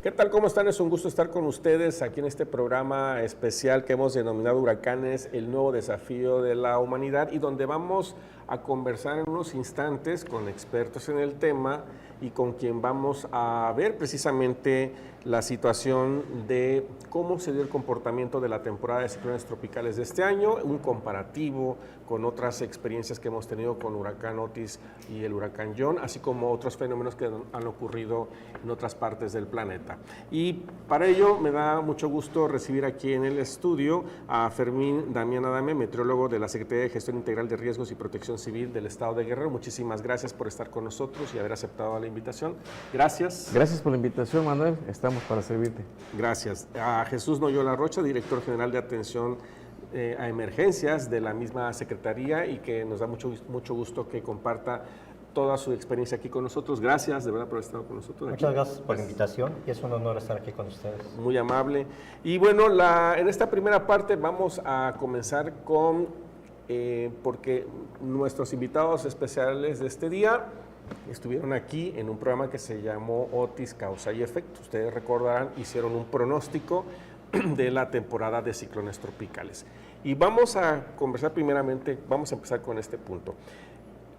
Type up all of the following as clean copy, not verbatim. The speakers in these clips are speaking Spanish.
¿Qué tal? ¿Cómo están? Es un gusto estar con ustedes aquí en este programa especial que hemos denominado Huracanes, el nuevo desafío de la humanidad, y donde vamos a conversar en unos instantes con expertos en el tema y con quien vamos a ver precisamente la situación de cómo se dio el comportamiento de la temporada de ciclones tropicales de este año, un comparativo con otras experiencias que hemos tenido con huracán Otis y el huracán John, así como otros fenómenos que han ocurrido en otras partes del planeta. Y para ello me da mucho gusto recibir aquí en el estudio a Fermín Damián Adame, meteorólogo de la Secretaría de Gestión Integral de Riesgos y Protección Civil del Estado de Guerrero. Muchísimas gracias por estar con nosotros y haber aceptado la invitación. Gracias. Gracias por la invitación, Manuel. Estamos para servirte. Gracias. A Jesús Noyola Rocha, director general de Atención a Emergencias de la misma Secretaría, y que nos da mucho gusto que comparta toda su experiencia aquí con nosotros. Gracias, de verdad, por estar con nosotros. Muchas gracias por la invitación y es un honor estar aquí con ustedes. Muy amable. Y bueno, en esta primera parte vamos a comenzar con, porque nuestros invitados especiales de este día estuvieron aquí en un programa que se llamó Otis, Causa y Efecto. Ustedes recordarán, hicieron un pronóstico de la temporada de ciclones tropicales. Y vamos a conversar primeramente, vamos a empezar con este punto.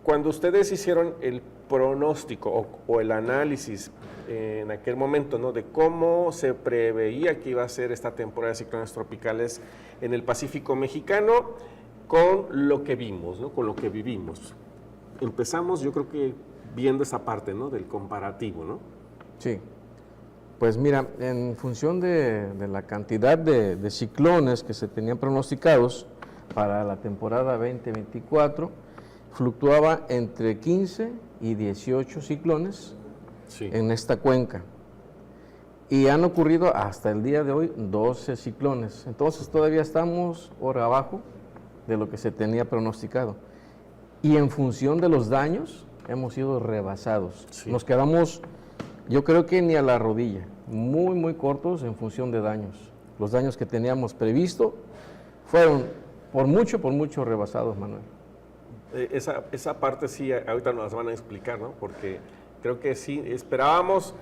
Cuando ustedes hicieron el pronóstico o el análisis en aquel momento, ¿no?, de cómo se preveía que iba a ser esta temporada de ciclones tropicales en el Pacífico mexicano, con lo que vimos, ¿no?, con lo que vivimos. Empezamos, yo creo que viendo esa parte, ¿no?, del comparativo, ¿no? Sí. Pues mira, en función de la cantidad de ciclones que se tenían pronosticados para la temporada 2024, fluctuaba entre 15 y 18 ciclones en esta cuenca. Y han ocurrido hasta el día de hoy 12 ciclones. Entonces todavía estamos por abajo de lo que se tenía pronosticado. Y en función de los daños, hemos sido rebasados. Sí. Nos quedamos, yo creo que ni a la rodilla, muy cortos en función de daños. Los daños que teníamos previsto fueron por mucho rebasados, Manuel. Esa parte sí, ahorita nos las van a explicar, ¿no? Porque creo que sí esperábamos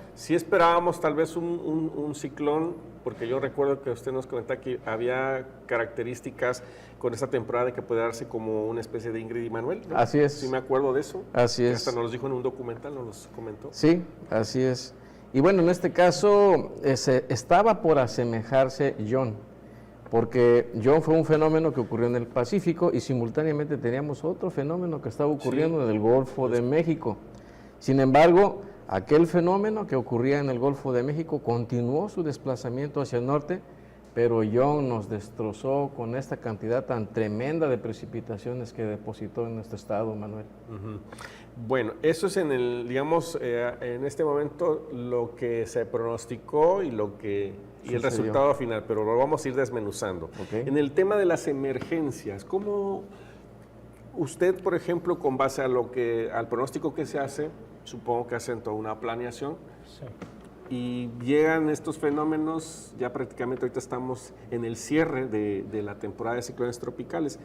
tal vez un ciclón, porque yo recuerdo que usted nos comentaba que había características con esta temporada de que puede darse como una especie de Ingrid y Manuel, ¿no? Así es. Sí me acuerdo de eso. Así es. Hasta nos lo dijo en un documental, nos los comentó. Sí, así es. Y bueno, en este caso estaba por asemejarse John, porque John fue un fenómeno que ocurrió en el Pacífico y simultáneamente teníamos otro fenómeno que estaba ocurriendo en el Golfo de México. Sin embargo, aquel fenómeno que ocurría en el Golfo de México continuó su desplazamiento hacia el norte, pero John nos destrozó con esta cantidad tan tremenda de precipitaciones que depositó en nuestro estado, Manuel. Bueno, eso es en este momento lo que se pronosticó y y el resultado final, pero lo vamos a ir desmenuzando. Okay. En el tema de las emergencias, ¿cómo usted, por ejemplo, con base al pronóstico que se hace, supongo que hacen toda una planeación? Sí. Y llegan estos fenómenos, ya prácticamente ahorita estamos en el cierre de la temporada de ciclones tropicales.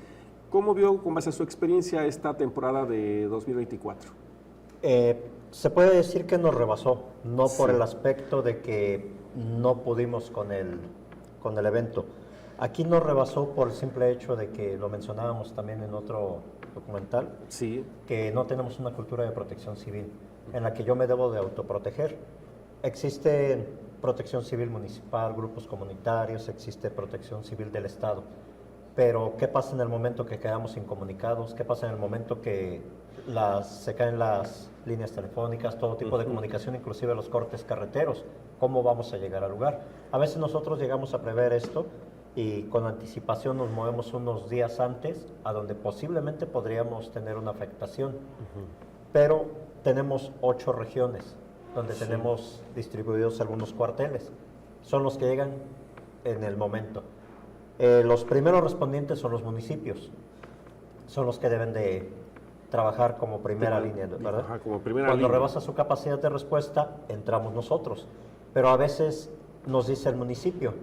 ¿Cómo vio, con base a su experiencia, esta temporada de 2024? Se puede decir que nos rebasó, no por el aspecto de que no pudimos con el evento. Aquí nos rebasó por el simple hecho de que, lo mencionábamos también en otro documental, que no tenemos una cultura de protección civil, en la que yo me debo de autoproteger. Existe protección civil municipal, grupos comunitarios, existe protección civil del Estado. Pero, ¿qué pasa en el momento que quedamos incomunicados? ¿Qué pasa en el momento que se caen las líneas telefónicas, todo tipo de comunicación, inclusive los cortes carreteros? ¿Cómo vamos a llegar al lugar? A veces nosotros llegamos a prever esto y con anticipación nos movemos unos días antes a donde posiblemente podríamos tener una afectación. Pero tenemos 8 regiones donde tenemos distribuidos algunos cuarteles. Son los que llegan en el momento. Los primeros respondientes son los municipios, son los que deben de trabajar como primera línea, ¿verdad? Ajá, como primera Cuando línea. rebasa su capacidad de respuesta, entramos nosotros, pero a veces nos dice el municipio,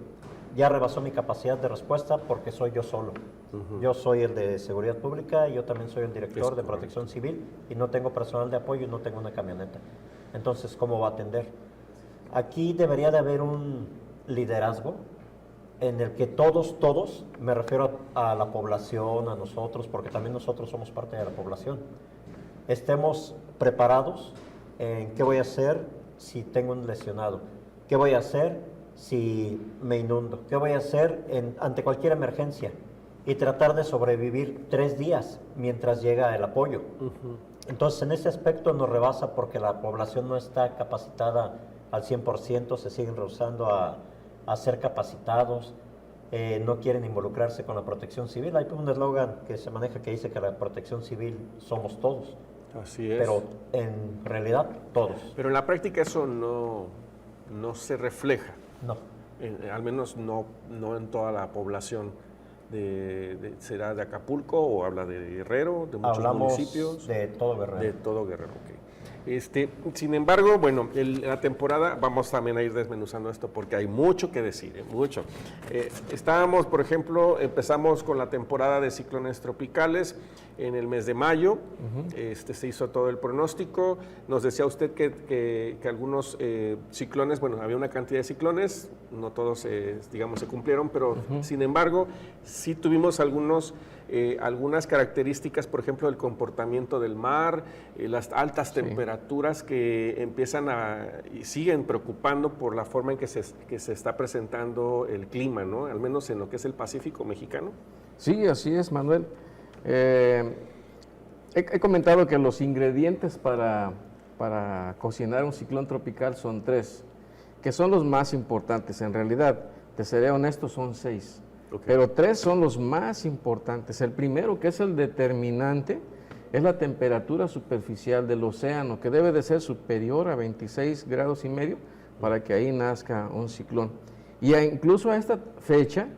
ya rebasó mi capacidad de respuesta porque soy yo solo. Yo soy el de seguridad pública y yo también soy el director de protección civil y no tengo personal de apoyo y no tengo una camioneta. Entonces, ¿cómo va a atender? Aquí debería de haber un liderazgo en el que todos, me refiero a la población, a nosotros, porque también nosotros somos parte de la población, estemos preparados en qué voy a hacer si tengo un lesionado, qué voy a hacer si me inundo, qué voy a hacer ante cualquier emergencia y tratar de sobrevivir 3 días mientras llega el apoyo. Entonces, en ese aspecto nos rebasa porque la población no está capacitada al 100%, se siguen rehusando a ser capacitados, no quieren involucrarse con la protección civil. Hay un eslogan que se maneja que dice que la protección civil somos todos. Así es. Pero en realidad todos. Pero en la práctica eso no se refleja, No. al menos no en toda la población. ¿Será de Acapulco o habla de Guerrero, de muchos Hablamos municipios? de todo Guerrero. De todo Guerrero, ok. Sin embargo, bueno, la temporada, vamos también a ir desmenuzando esto porque hay mucho que decir, mucho. Estábamos, por ejemplo, empezamos con la temporada de ciclones tropicales en el mes de mayo. Se hizo todo el pronóstico. Nos decía usted que algunos ciclones, bueno, había una cantidad de ciclones, no todos, digamos, se cumplieron, pero sin embargo, sí tuvimos algunas características, por ejemplo, del comportamiento del mar, las altas temperaturas que empiezan y siguen preocupando por la forma en que se está presentando el clima, ¿no? Al menos en lo que es el Pacífico mexicano. Sí, así es, Manuel. He comentado que los ingredientes para cocinar un ciclón tropical son 3, que son los más importantes. En realidad, te seré honesto, son 6. Okay. Pero 3 son los más importantes. El primero, que es el determinante, es la temperatura superficial del océano, que debe de ser superior a 26 grados y medio para que ahí nazca un ciclón. Y incluso a esta fecha,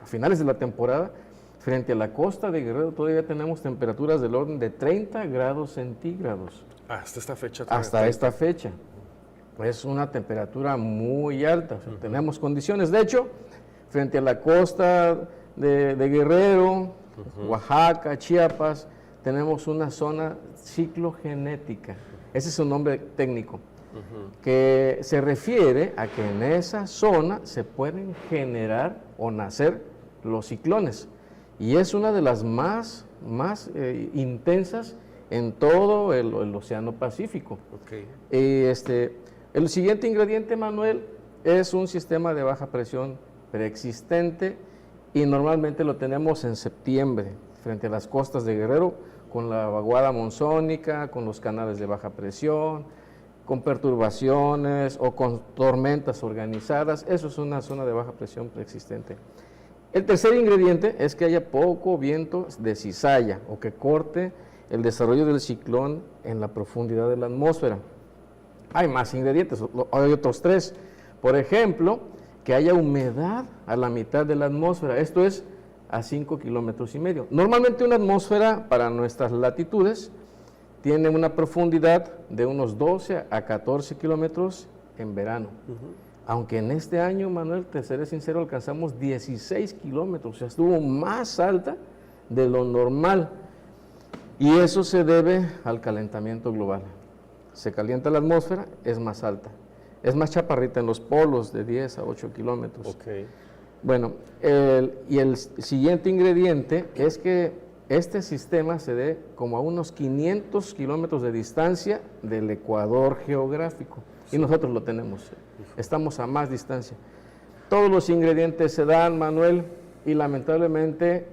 a finales de la temporada, frente a la costa de Guerrero todavía tenemos temperaturas del orden de 30 grados centígrados. Hasta esta fecha. Hasta esta fecha. Es una temperatura muy alta. O sea, tenemos condiciones. De hecho, frente a la costa de Guerrero, Oaxaca, Chiapas, tenemos una zona ciclogenética. Ese es un nombre técnico, que se refiere a que en esa zona se pueden generar o nacer los ciclones. Y es una de las más intensas en todo el Océano Pacífico. Okay. El siguiente ingrediente, Manuel, es un sistema de baja presión preexistente y normalmente lo tenemos en septiembre, frente a las costas de Guerrero, con la vaguada monzónica, con los canales de baja presión, con perturbaciones o con tormentas organizadas. Eso es una zona de baja presión preexistente. El tercer ingrediente es que haya poco viento de cizalla o que corte el desarrollo del ciclón en la profundidad de la atmósfera. Hay más ingredientes, hay otros 3. Por ejemplo, que haya humedad a la mitad de la atmósfera, esto es a 5,5 kilómetros. Normalmente una atmósfera para nuestras latitudes tiene una profundidad de unos 12 a 14 kilómetros en verano. Aunque en este año, Manuel, te seré sincero, alcanzamos 16 kilómetros, o sea, estuvo más alta de lo normal. Y eso se debe al calentamiento global. Se calienta la atmósfera, es más alta. Es más chaparrita en los polos, de 10 a 8 kilómetros. Okay. Bueno, el siguiente ingrediente es que este sistema se dé como a unos 500 kilómetros de distancia del ecuador geográfico. Y nosotros lo tenemos, estamos a más distancia. Todos los ingredientes se dan, Manuel, y lamentablemente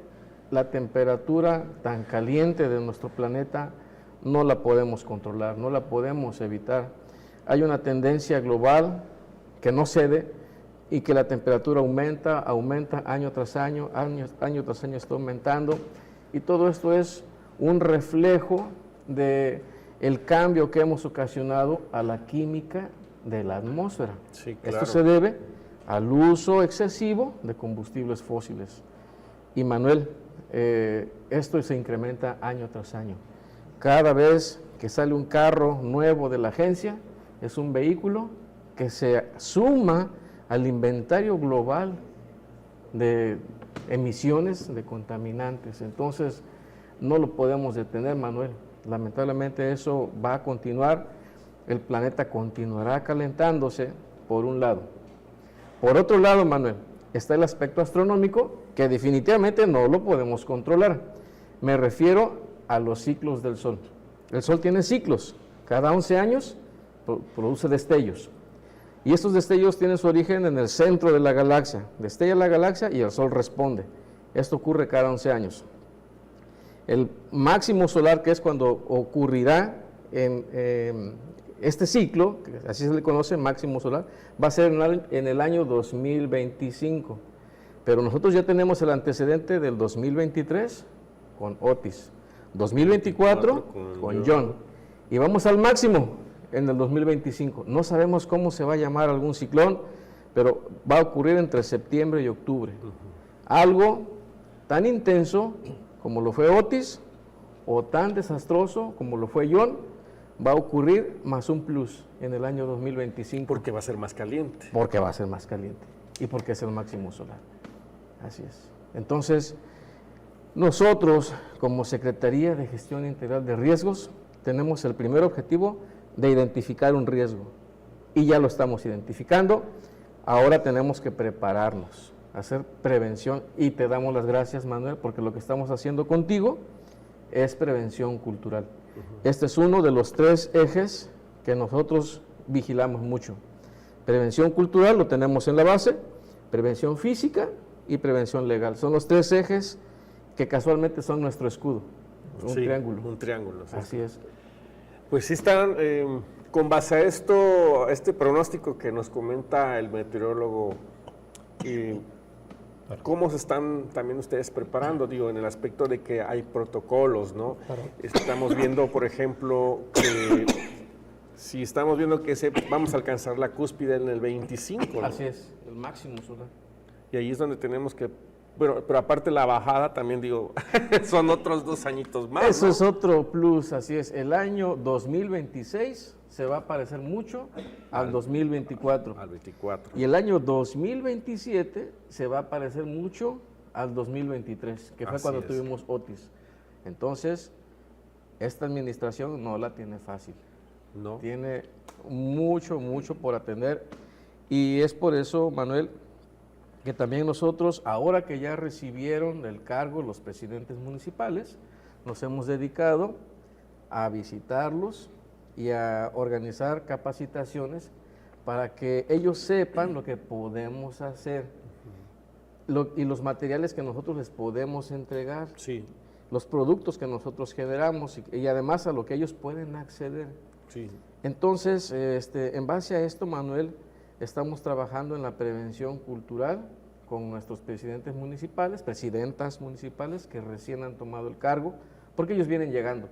la temperatura tan caliente de nuestro planeta no la podemos controlar, no la podemos evitar. Hay una tendencia global que no cede y que la temperatura aumenta año tras año está aumentando. Y todo esto es un reflejo del cambio que hemos ocasionado a la química de la atmósfera. Sí, claro. Esto se debe al uso excesivo de combustibles fósiles. Y Manuel, esto se incrementa año tras año. Cada vez que sale un carro nuevo de la agencia, es un vehículo que se suma al inventario global de emisiones de contaminantes. Entonces, no lo podemos detener, Manuel. Lamentablemente eso va a continuar el planeta continuará calentándose, por un lado. Por otro lado, Manuel, está el aspecto astronómico, que definitivamente no lo podemos controlar. Me refiero a los ciclos del Sol. El Sol tiene ciclos. Cada 11 años produce destellos. Y estos destellos tienen su origen en el centro de la galaxia. Destella la galaxia y el Sol responde. Esto ocurre cada 11 años. El máximo solar, que es cuando ocurrirá en este ciclo, que así se le conoce, máximo solar, va a ser en el año 2025. Pero nosotros ya tenemos el antecedente del 2023 con Otis, 2024 con John, y vamos al máximo en el 2025. No sabemos cómo se va a llamar algún ciclón, pero va a ocurrir entre septiembre y octubre. Algo tan intenso como lo fue Otis, o tan desastroso como lo fue John, va a ocurrir más un plus en el año 2025. Porque va a ser más caliente. Porque va a ser más caliente y porque es el máximo solar. Así es. Entonces, nosotros, como Secretaría de Gestión Integral de Riesgos, tenemos el primer objetivo de identificar un riesgo. Y ya lo estamos identificando. Ahora tenemos que prepararnos, hacer prevención. Y te damos las gracias, Manuel, porque lo que estamos haciendo contigo es prevención cultural. Este es uno de los 3 ejes que nosotros vigilamos mucho. Prevención cultural lo tenemos en la base, prevención física y prevención legal. Son los 3 ejes que casualmente son nuestro escudo, un triángulo. Un triángulo. Sí. Así es. Pues sí están, con base a esto, este pronóstico que nos comenta el meteorólogo, ¿cómo se están también ustedes preparando? Digo, en el aspecto de que hay protocolos, ¿no? Claro. Estamos viendo, por ejemplo, que si estamos viendo que vamos a alcanzar la cúspide en el 25, ¿no? Así es, el máximo solar. Y ahí es donde tenemos que, pero aparte la bajada también, digo, son otros 2 añitos más, Eso ¿no? es otro plus, así es. El año 2026 se va a parecer mucho al 2024. Al 24. Y el año 2027 se va a parecer mucho al 2023, que fue Así cuando es. tuvimos Otis. Entonces, esta administración no la tiene fácil. ¿No? Tiene mucho, mucho por atender. Y es por eso, Manuel, que también nosotros, ahora que ya recibieron el cargo los presidentes municipales, nos hemos dedicado a visitarlos y a organizar capacitaciones para que ellos sepan lo que podemos hacer y los materiales que nosotros les podemos entregar, Sí, los productos que nosotros generamos y además a lo que ellos pueden acceder. sí. Entonces, en base a esto, Manuel, estamos trabajando en la prevención cultural con nuestros presidentes municipales, presidentas municipales que recién han tomado el cargo, porque ellos vienen llegando.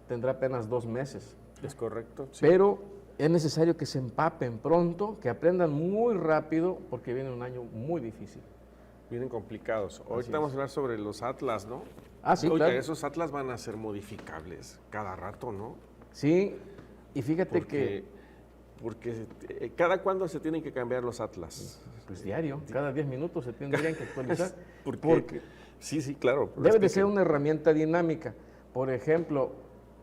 Tendrá apenas 2 meses. ¿Es correcto? Sí. Pero es necesario que se empapen pronto, que aprendan muy rápido, porque viene un año muy difícil. Vienen complicados. Ahorita Así vamos es. a hablar sobre los atlas, ¿no? Ah, sí, Oye, claro. esos atlas van a ser modificables cada rato, ¿no? Sí, y fíjate que Porque ¿cada cuándo se tienen que cambiar los atlas? pues diario, cada 10 minutos se tendrían que actualizar. Porque sí, claro. Debe de ser una herramienta dinámica. Por ejemplo,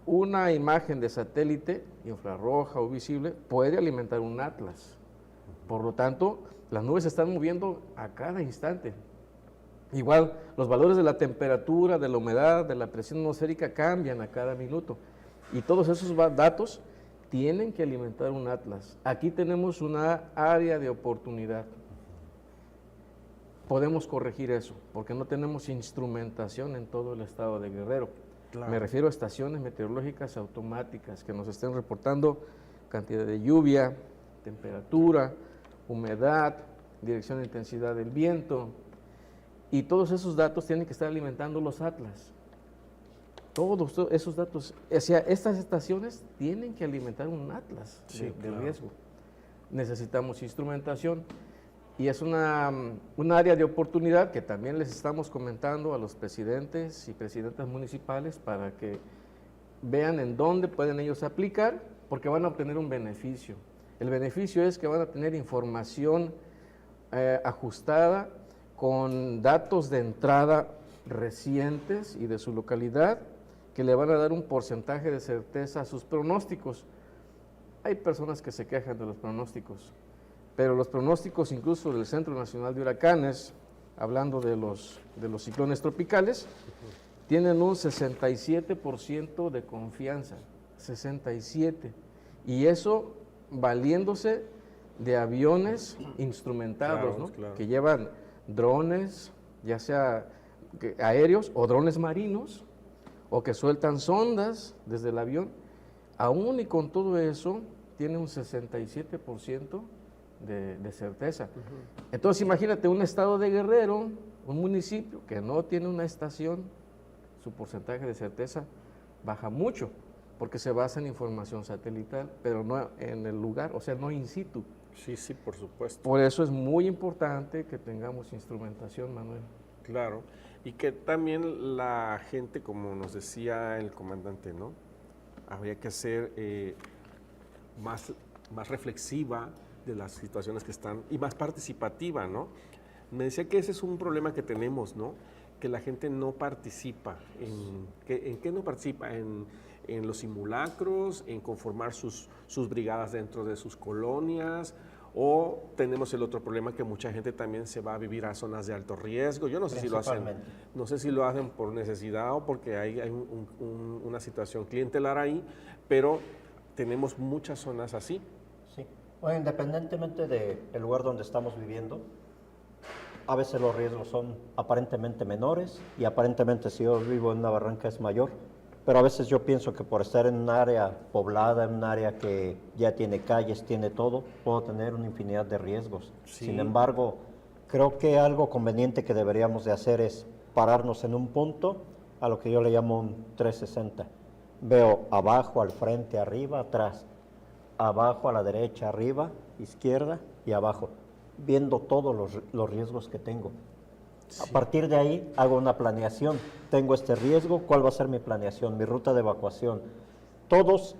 una imagen de satélite, infrarroja o visible, puede alimentar un atlas. Por lo tanto, las nubes se están moviendo a cada instante. Igual, los valores de la temperatura, de la humedad, de la presión atmosférica cambian a cada minuto. Y todos esos datos tienen que alimentar un atlas. Aquí tenemos una área de oportunidad. Podemos corregir eso, porque no tenemos instrumentación en todo el estado de Guerrero. Claro. Me refiero a estaciones meteorológicas automáticas que nos estén reportando cantidad de lluvia, temperatura, humedad, dirección de intensidad del viento. Y todos esos datos tienen que estar alimentando los atlas. Todos esos datos, o sea, estas estaciones tienen que alimentar un atlas Sí, de claro. riesgo. Necesitamos instrumentación y es un área de oportunidad que también les estamos comentando a los presidentes y presidentas municipales para que vean en dónde pueden ellos aplicar, porque van a obtener un beneficio. El beneficio es que van a tener información ajustada con datos de entrada recientes y de su localidad, que le van a dar un porcentaje de certeza a sus pronósticos. hay personas que se quejan de los pronósticos, pero los pronósticos incluso del Centro Nacional de Huracanes, hablando de los ciclones tropicales, tienen un 67% de confianza, 67%, y eso valiéndose de aviones instrumentados, Claro, ¿no? claro. Que llevan drones, ya sea aéreos o drones marinos, o que sueltan sondas desde el avión. Aún y con todo eso, tiene un 67% de certeza. Entonces imagínate un estado de Guerrero, un municipio que no tiene una estación, su porcentaje de certeza baja mucho, porque se basa en información satelital, pero no en el lugar, o sea, no in situ. Sí, sí, por supuesto. Por eso es muy importante que tengamos instrumentación, Manuel. Claro. Y que también la gente, como nos decía el comandante, ¿no? Habría que ser más reflexiva de las situaciones que están y más participativa, ¿no? Me decía que ese es un problema que tenemos, ¿no? Que la gente no participa. ¿En qué no participa? En los simulacros, en conformar sus brigadas dentro de sus colonias, o tenemos el otro problema que mucha gente también se va a vivir a zonas de alto riesgo. Yo no sé si lo hacen, no sé si lo hacen por necesidad o porque hay una situación clientelar ahí, pero tenemos muchas zonas así. Sí. Bueno, independientemente del lugar donde estamos viviendo, a veces los riesgos son aparentemente menores y aparentemente si yo vivo en una barranca es mayor, pero a veces yo pienso que por estar en un área poblada, en un área que ya tiene calles, tiene todo, puedo tener una infinidad de riesgos. Sí. Sin embargo, creo que algo conveniente que deberíamos de hacer es pararnos en un punto, a lo que yo le llamo un 360. Veo abajo, al frente, arriba, atrás, abajo, a la derecha, arriba, izquierda y abajo, viendo todos los riesgos que tengo. Sí. A partir de ahí hago una planeación. Tengo este riesgo, ¿cuál va a ser mi planeación, mi ruta de evacuación? Todas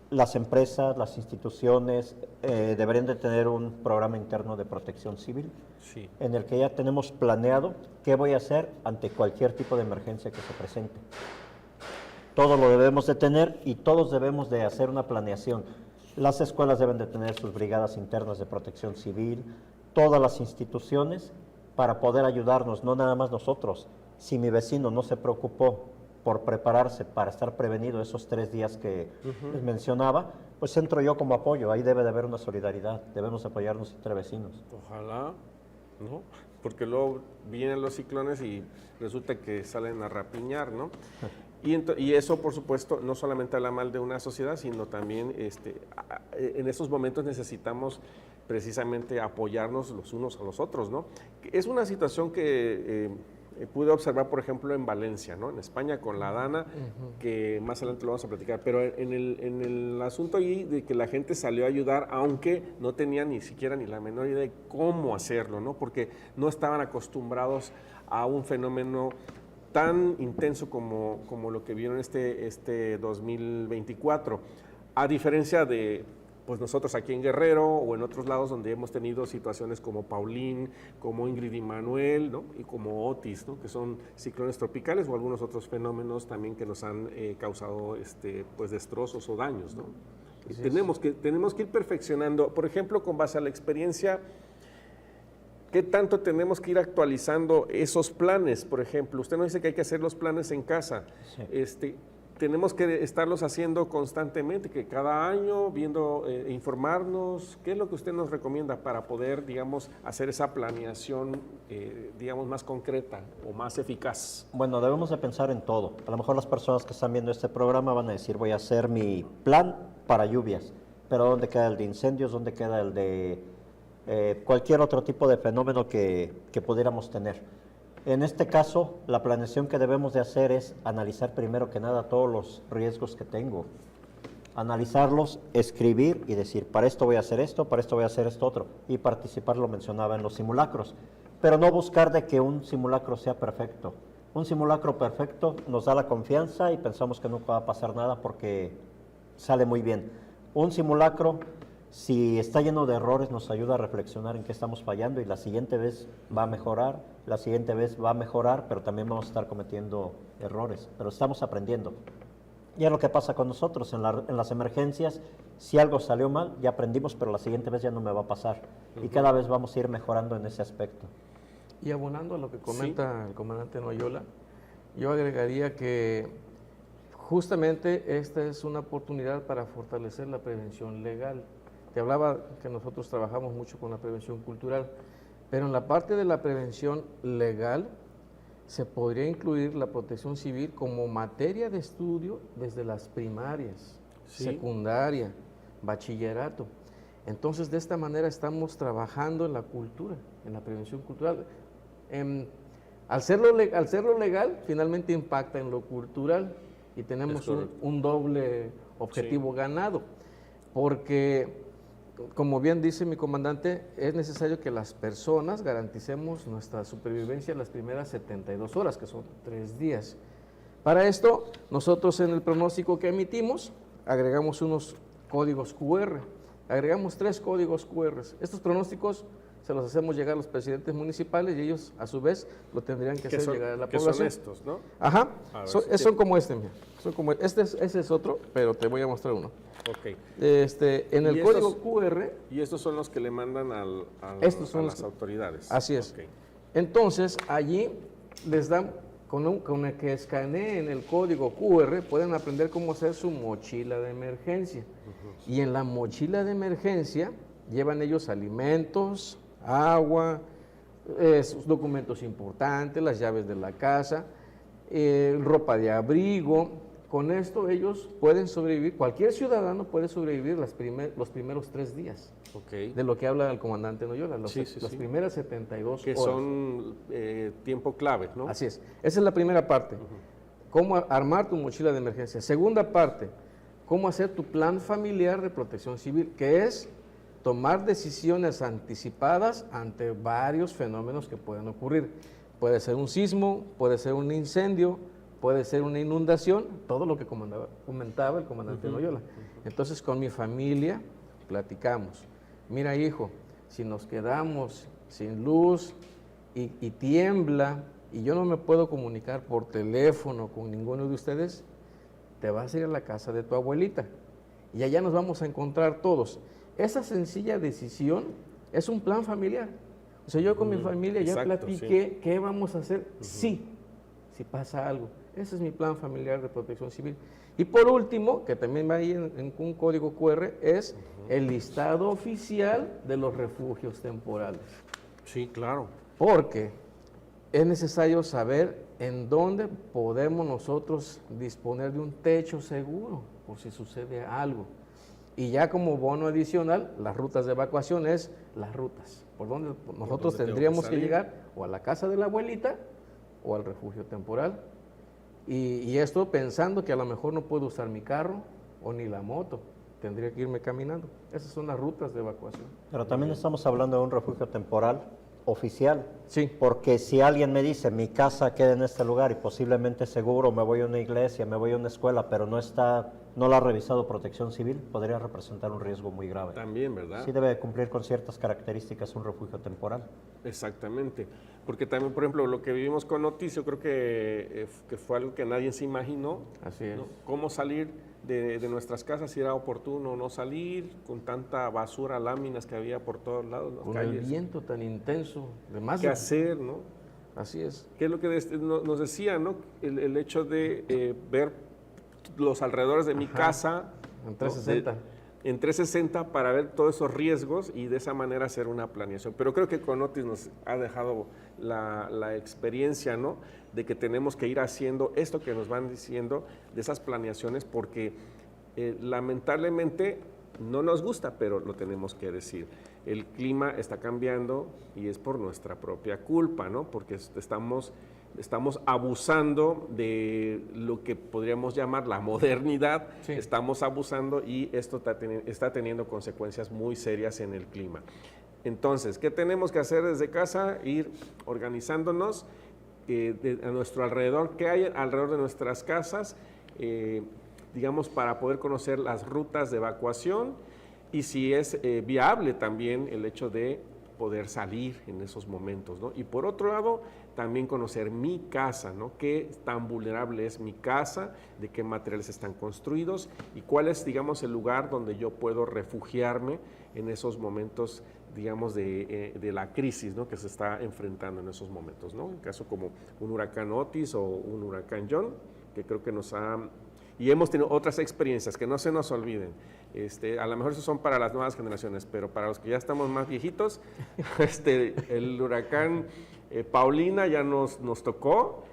las empresas, las instituciones deberían de tener un programa interno de protección civil, sí, en el que ya tenemos planeado qué voy a hacer ante cualquier tipo de emergencia que se presente. Todo lo debemos de tener y todos debemos de hacer una planeación. Las escuelas deben de tener sus brigadas internas de protección civil, todas las instituciones, para poder ayudarnos, no nada más nosotros. Si mi vecino no se preocupó por prepararse para estar prevenido esos 3 días que les mencionaba, pues entro yo como apoyo. Ahí debe de haber una solidaridad, debemos apoyarnos entre vecinos. Ojalá, ¿no? Porque luego vienen los ciclones y resulta que salen a rapiñar, ¿no? Y eso, por supuesto, no solamente habla mal de una sociedad, sino también en esos momentos necesitamos precisamente apoyarnos los unos a los otros, ¿no? Es una situación que pude observar, por ejemplo, en Valencia, ¿no? En España con la Dana, que más adelante lo vamos a platicar, pero en el asunto ahí de que la gente salió a ayudar, aunque no tenía ni siquiera ni la menor idea de cómo hacerlo, ¿no? Porque no estaban acostumbrados a un fenómeno tan intenso como lo que vieron este 2024, a diferencia de pues nosotros aquí en Guerrero o en otros lados donde hemos tenido situaciones como Paulín, como Ingrid y Manuel, ¿no? Y como Otis, ¿no? Que son ciclones tropicales o algunos otros fenómenos también que nos han causado pues destrozos o daños, ¿no? Tenemos que ir perfeccionando, por ejemplo, con base a la experiencia. ¿Qué tanto tenemos que ir actualizando esos planes? Por ejemplo, usted nos dice que hay que hacer los planes en casa. Sí. Tenemos que estarlos haciendo constantemente, que cada año viendo, informarnos. ¿Qué es lo que usted nos recomienda para poder, digamos, hacer esa planeación, digamos, más concreta o más eficaz? Bueno, debemos de pensar en todo. A lo mejor las personas que están viendo este programa van a decir, voy a hacer mi plan para lluvias, pero ¿dónde queda el de incendios? ¿Dónde queda el de cualquier otro tipo de fenómeno que pudiéramos tener? En este caso, la planeación que debemos de hacer es analizar primero que nada todos los riesgos que tengo. Analizarlos, escribir y decir, para esto voy a hacer esto, para esto voy a hacer esto otro. Y participar, lo mencionaba, en los simulacros. Pero no buscar de que un simulacro sea perfecto. Un simulacro perfecto nos da la confianza y pensamos que no va a pasar nada porque sale muy bien. Un simulacro, si está lleno de errores, nos ayuda a reflexionar en qué estamos fallando y la siguiente vez va a mejorar, la siguiente vez va a mejorar, pero también vamos a estar cometiendo errores, pero estamos aprendiendo. Y es lo que pasa con nosotros en las emergencias. Si algo salió mal, ya aprendimos, pero la siguiente vez ya no me va a pasar. Y cada vez vamos a ir mejorando en ese aspecto. Y abonando a lo que comenta el comandante Noyola, yo agregaría que justamente esta es una oportunidad para fortalecer la prevención legal. Te hablaba que nosotros trabajamos mucho con la prevención cultural, pero en la parte de la prevención legal se podría incluir la protección civil como materia de estudio desde las primarias, secundaria, bachillerato. Entonces, de esta manera estamos trabajando en la cultura, en la prevención cultural. Al serlo legal, finalmente impacta en lo cultural y tenemos un doble objetivo ganado, porque, como bien dice mi comandante, es necesario que las personas garanticemos nuestra supervivencia las primeras 72 horas, que son 3 días. Para esto, nosotros en el pronóstico que emitimos, agregamos unos códigos QR, agregamos 3 códigos QR. Estos pronósticos se los hacemos llegar a los presidentes municipales y ellos, a su vez, lo tendrían que hacer llegar a la población. Son estos, ¿no? Ajá, son como este, mira. Ese es otro, pero te voy a mostrar uno. Ok. En el código QR... Y estos son los que le mandan a las autoridades. Así es. Okay. Entonces, allí les dan, con el que escaneen el código QR, pueden aprender cómo hacer su mochila de emergencia. Y en la mochila de emergencia llevan ellos alimentos, agua, sus documentos importantes, las llaves de la casa, ropa de abrigo. Con esto ellos pueden sobrevivir, cualquier ciudadano puede sobrevivir los primeros 3 días. Okay. De lo que habla el comandante Noyola, las primeras 72 que horas. Son tiempo clave, ¿no? Así es. Esa es la primera parte. Cómo armar tu mochila de emergencia. Segunda parte, cómo hacer tu plan familiar de protección civil, que es tomar decisiones anticipadas ante varios fenómenos que pueden ocurrir. Puede ser un sismo, puede ser un incendio, puede ser una inundación, todo lo que comentaba el comandante Noyola. Entonces, con mi familia platicamos. Mira, hijo, si nos quedamos sin luz y tiembla y yo no me puedo comunicar por teléfono con ninguno de ustedes, te vas a ir a la casa de tu abuelita y allá nos vamos a encontrar todos. Esa sencilla decisión es un plan familiar. O sea, yo con mi familia ya platiqué qué vamos a hacer si pasa algo. Ese es mi plan familiar de protección civil. Y por último, que también va ahí en un código QR, es el listado oficial de los refugios temporales. Sí, claro. Porque es necesario saber en dónde podemos nosotros disponer de un techo seguro por si sucede algo. Y ya como bono adicional, las rutas de evacuación es las rutas, por donde nosotros tendríamos que llegar o a la casa de la abuelita o al refugio temporal. Y esto pensando que a lo mejor no puedo usar mi carro o ni la moto, tendría que irme caminando. Esas son las rutas de evacuación. Pero también estamos hablando de un refugio temporal oficial. Sí. Porque si alguien me dice, mi casa queda en este lugar y posiblemente seguro me voy a una iglesia, me voy a una escuela, pero no la ha revisado Protección Civil, podría representar un riesgo muy grave. También, ¿verdad? Sí debe cumplir con ciertas características un refugio temporal. Exactamente. Porque también, por ejemplo, lo que vivimos con Noticio, creo que fue algo que nadie se imaginó. Así es. ¿No? Cómo salir de nuestras casas, si era oportuno o no salir, con tanta basura, láminas que había por todos lados, las con calles. el viento tan intenso. ¿Qué hacer, no? Así es. ¿Qué es lo que nos decía, no? El hecho de ver los alrededores de mi casa. En 360. En 360 para ver todos esos riesgos y de esa manera hacer una planeación. Pero creo que con Otis nos ha dejado la experiencia, ¿no? De que tenemos que ir haciendo esto que nos van diciendo, de esas planeaciones, porque lamentablemente no nos gusta, pero lo tenemos que decir. El clima está cambiando y es por nuestra propia culpa, ¿no? Porque estamos abusando de lo que podríamos llamar la modernidad, sí. Estamos abusando y esto está teniendo consecuencias muy serias en el clima. Entonces, ¿qué tenemos que hacer desde casa? Ir organizándonos a nuestro alrededor, ¿qué hay alrededor de nuestras casas? Digamos, para poder conocer las rutas de evacuación y si es viable también el hecho de poder salir en esos momentos, ¿no? Y por otro lado, también conocer mi casa, ¿no? Qué tan vulnerable es mi casa, de qué materiales están construidos y cuál es, digamos, el lugar donde yo puedo refugiarme en esos momentos, digamos, de la crisis, ¿no? Que se está enfrentando en esos momentos, ¿no? En caso como un huracán Otis o un huracán John, que creo que nos ha... Y hemos tenido otras experiencias que no se nos olviden. A lo mejor eso son para las nuevas generaciones, pero para los que ya estamos más viejitos, el huracán Paulina ya nos tocó,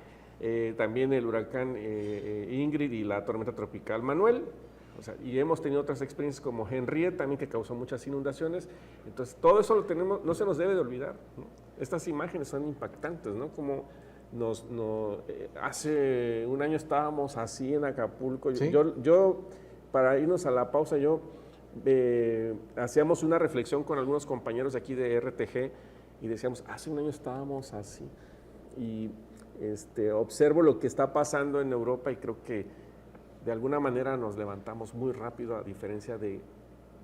también el huracán Ingrid y la tormenta tropical Manuel, o sea, y hemos tenido otras experiencias como Henriette también, que causó muchas inundaciones. Entonces todo eso lo tenemos, no se nos debe de olvidar, ¿no? Estas imágenes son impactantes, ¿no? Como hace un año estábamos así en Acapulco. ¿Sí? Yo, para irnos a la pausa, hacíamos una reflexión con algunos compañeros de aquí de RTG y decíamos, hace un año estábamos así. Y observo lo que está pasando en Europa y creo que de alguna manera nos levantamos muy rápido, a diferencia de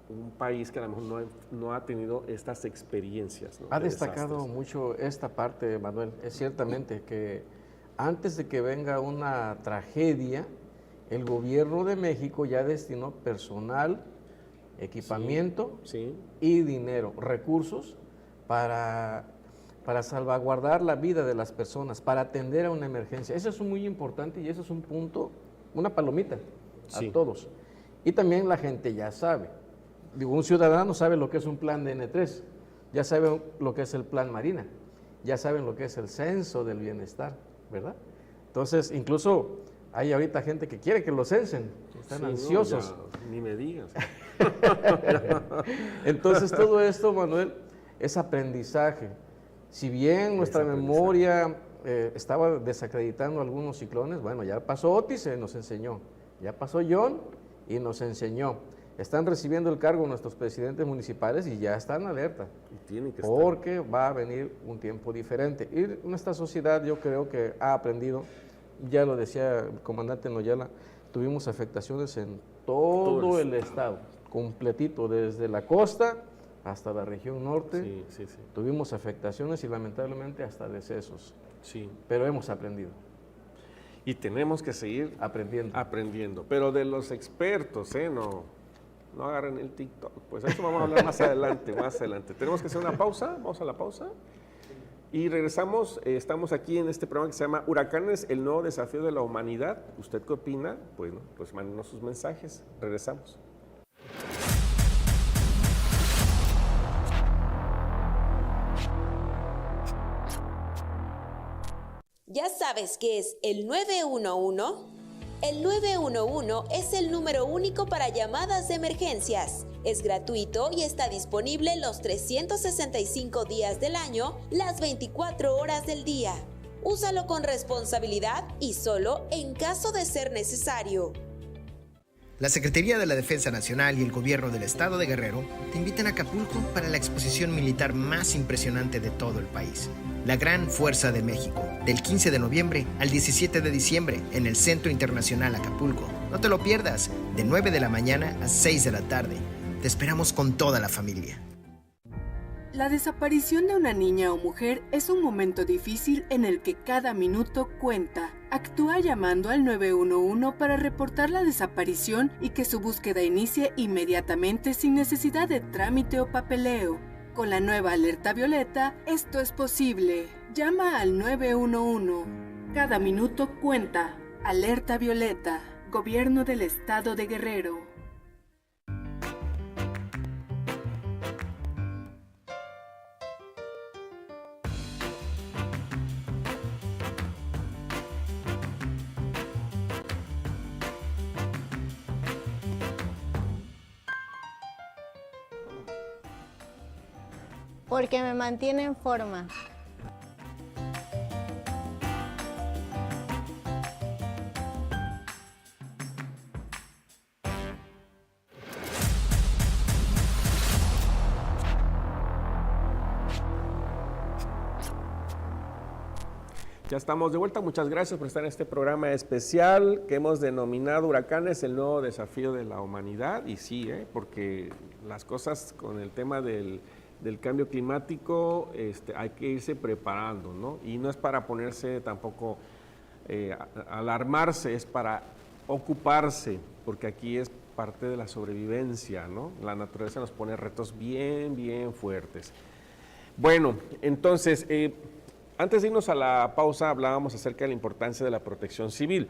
un país que a lo mejor no ha tenido estas experiencias, ¿no? Ha destacado mucho esta parte, Manuel. Es ciertamente que antes de que venga una tragedia, el gobierno de México ya destinó personal, equipamiento y dinero, recursos para salvaguardar la vida de las personas, para atender a una emergencia. Eso es muy importante y eso es un punto, una palomita a todos. Y también la gente ya sabe. Digo, un ciudadano sabe lo que es un plan de N3, ya sabe lo que es el plan Marina, ya saben lo que es el censo del bienestar, ¿verdad? Entonces, incluso hay ahorita gente que quiere que lo censen, están ansiosos. No, ni me digas. Entonces, todo esto, Manuel, es aprendizaje. Si bien nuestra memoria estaba desacreditando algunos ciclones, bueno, ya pasó Otis y nos enseñó, ya pasó John y nos enseñó. Están recibiendo el cargo nuestros presidentes municipales y ya están alerta. Y tienen que porque va a venir un tiempo diferente. Y nuestra sociedad, yo creo que ha aprendido, ya lo decía el comandante Noyala, tuvimos afectaciones en todo el estado, completito, desde la costa hasta la región norte. Sí. Tuvimos afectaciones y lamentablemente hasta decesos. Sí. Pero hemos aprendido. Y tenemos que seguir aprendiendo. Pero de los expertos, no agarren el TikTok. Pues eso vamos a hablar más adelante. Tenemos que hacer una pausa. Vamos a la pausa. Y regresamos. Estamos aquí en este programa que se llama Huracanes, el nuevo desafío de la humanidad. ¿Usted qué opina? Bueno, pues mándenos sus mensajes. Regresamos. ¿Ya sabes qué es el 911? El 911 es el número único para llamadas de emergencias. Es gratuito y está disponible los 365 días del año, las 24 horas del día. Úsalo con responsabilidad y solo en caso de ser necesario. La Secretaría de la Defensa Nacional y el Gobierno del Estado de Guerrero te invitan a Acapulco para la exposición militar más impresionante de todo el país. La Gran Fuerza de México, del 15 de noviembre al 17 de diciembre en el Centro Internacional Acapulco. No te lo pierdas, de 9 de la mañana a 6 de la tarde. Te esperamos con toda la familia. La desaparición de una niña o mujer es un momento difícil en el que cada minuto cuenta. Actúa llamando al 911 para reportar la desaparición y que su búsqueda inicie inmediatamente sin necesidad de trámite o papeleo. Con la nueva alerta violeta, esto es posible. Llama al 911. Cada minuto cuenta. Alerta violeta. Gobierno del Estado de Guerrero. Porque me mantiene en forma. Ya estamos de vuelta. Muchas gracias por estar en este programa especial que hemos denominado Huracanes, el nuevo desafío de la humanidad. Y sí, porque las cosas con el tema del del cambio climático, hay que irse preparando, ¿no? Y no es para ponerse tampoco, alarmarse, es para ocuparse, porque aquí es parte de la sobrevivencia, ¿no? La naturaleza nos pone retos bien, bien fuertes. Bueno, entonces, antes de irnos a la pausa, hablábamos acerca de la importancia de la protección civil.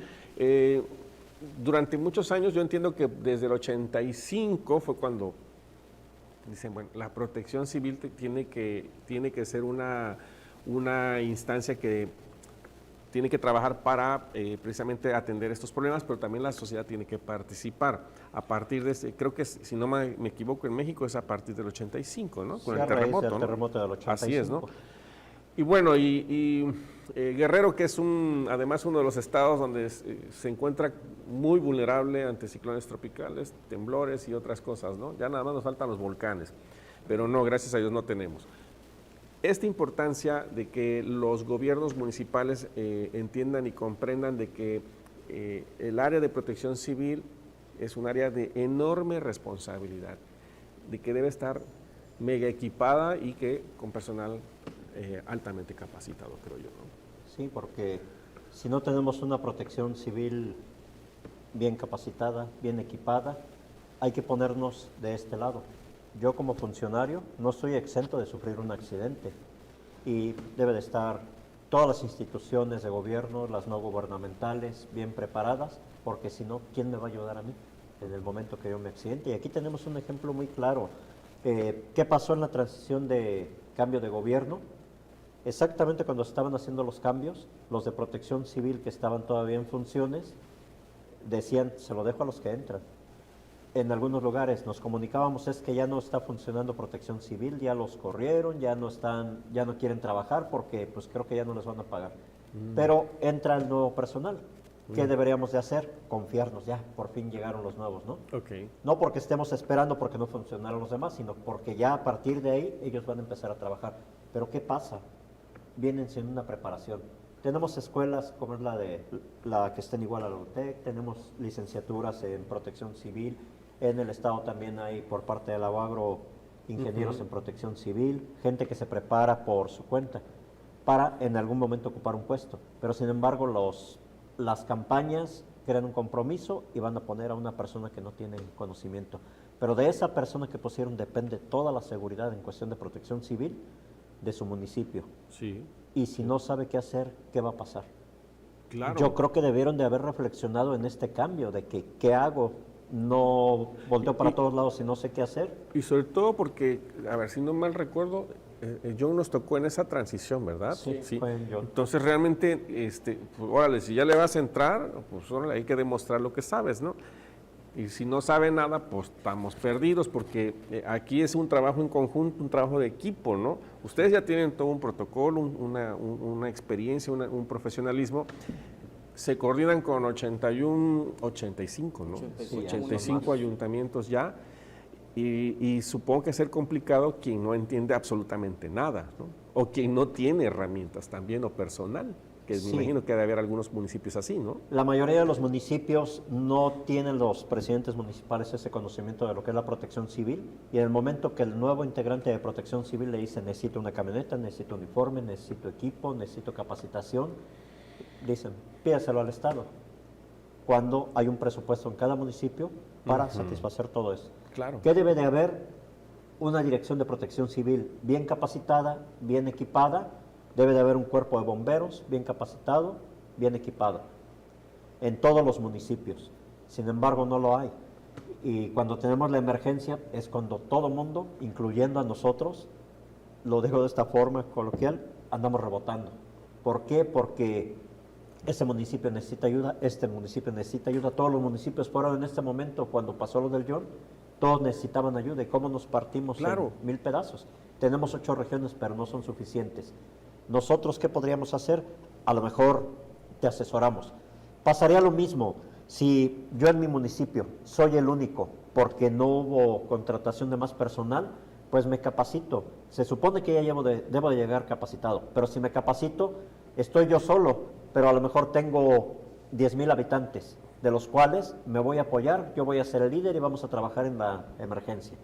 Durante muchos años, yo entiendo que desde el 85 fue cuando dicen, bueno, la protección civil tiene que ser una instancia que tiene que trabajar para precisamente atender estos problemas, pero también la sociedad tiene que participar. A partir de, creo que si no me equivoco, en México es a partir del 85, ¿no? Con el terremoto, ¿no? Terremoto del 85. Así es, ¿no? Y bueno, Guerrero, que es además uno de los estados donde se encuentra muy vulnerable ante ciclones tropicales, temblores y otras cosas, ¿no? Ya nada más nos faltan los volcanes, pero no, gracias a Dios no tenemos. Esta importancia de que los gobiernos municipales entiendan y comprendan de que el área de protección civil es un área de enorme responsabilidad, de que debe estar mega equipada y que con personal altamente capacitado, creo yo, ¿no? Sí, porque si no tenemos una protección civil bien capacitada, bien equipada, hay que ponernos de este lado. Yo como funcionario no estoy exento de sufrir un accidente y debe de estar todas las instituciones de gobierno, las no gubernamentales, bien preparadas, porque si no, ¿quién me va a ayudar a mí en el momento que yo me accidente? Y aquí tenemos un ejemplo muy claro. ¿Qué pasó en la transición de cambio de gobierno? Exactamente cuando estaban haciendo los cambios, los de protección civil que estaban todavía en funciones, decían, se lo dejo a los que entran. En algunos lugares nos comunicábamos, es que ya no está funcionando protección civil, ya los corrieron, ya no quieren trabajar porque pues creo que ya no les van a pagar. Pero entra el nuevo personal. ¿Qué deberíamos de hacer? Confiarnos, ya, por fin llegaron los nuevos, ¿no? Okay. No porque estemos esperando porque no funcionaron los demás, sino porque ya a partir de ahí ellos van a empezar a trabajar. Pero ¿qué pasa? Vienen sin una preparación. Tenemos escuelas como es la que estén igual a la UTEC, tenemos licenciaturas en protección civil, en el estado también hay por parte de la UAGRO ingenieros en protección civil, gente que se prepara por su cuenta para en algún momento ocupar un puesto. Pero sin embargo las campañas crean un compromiso y van a poner a una persona que no tiene conocimiento. Pero de esa persona que pusieron depende toda la seguridad en cuestión de protección civil de su municipio. Sí. Y si no sabe qué hacer, ¿qué va a pasar? Claro. Yo creo que debieron de haber reflexionado en este cambio de que, ¿qué hago? No volteo para todos lados y no sé qué hacer. Y sobre todo porque, a ver, si no mal recuerdo, John nos tocó en esa transición, ¿verdad? Sí. Fue en John. Entonces realmente, pues, órale, si ya le vas a entrar, pues órale, hay que demostrar lo que sabes, ¿no? Y si no sabe nada, pues estamos perdidos, porque aquí es un trabajo en conjunto, un trabajo de equipo, ¿no? Ustedes ya tienen todo un protocolo, una experiencia, un profesionalismo. Se coordinan con 85, ¿no? 85 ayuntamientos ya, y supongo que es ser complicado quien no entiende absolutamente nada, ¿no? O quien no tiene herramientas también o personal, que me imagino que debe haber algunos municipios así, ¿no? La mayoría de los municipios no tienen los presidentes municipales ese conocimiento de lo que es la protección civil, y en el momento que el nuevo integrante de protección civil le dice necesito una camioneta, necesito uniforme, necesito equipo, necesito capacitación, dicen pídaselo al Estado, cuando hay un presupuesto en cada municipio para satisfacer todo eso. Claro. ¿Qué debe de haber? Una dirección de protección civil bien capacitada, bien equipada. Debe de haber un cuerpo de bomberos bien capacitado, bien equipado, en todos los municipios. Sin embargo, no lo hay. Y cuando tenemos la emergencia es cuando todo mundo, incluyendo a nosotros, lo dejo de esta forma coloquial, andamos rebotando. ¿Por qué? Porque ese municipio necesita ayuda, este municipio necesita ayuda. Todos los municipios fueron en este momento, cuando pasó lo del John, todos necesitaban ayuda. ¿Y cómo nos partimos en 1000 pedazos? Tenemos 8 regiones, pero no son suficientes. ¿Nosotros qué podríamos hacer? A lo mejor te asesoramos. Pasaría lo mismo si yo en mi municipio soy el único, porque no hubo contratación de más personal, pues me capacito. Se supone que ya debo de llegar capacitado, pero si me capacito, estoy yo solo, pero a lo mejor tengo 10,000 habitantes, de los cuales me voy a apoyar, yo voy a ser el líder y vamos a trabajar en la emergencia.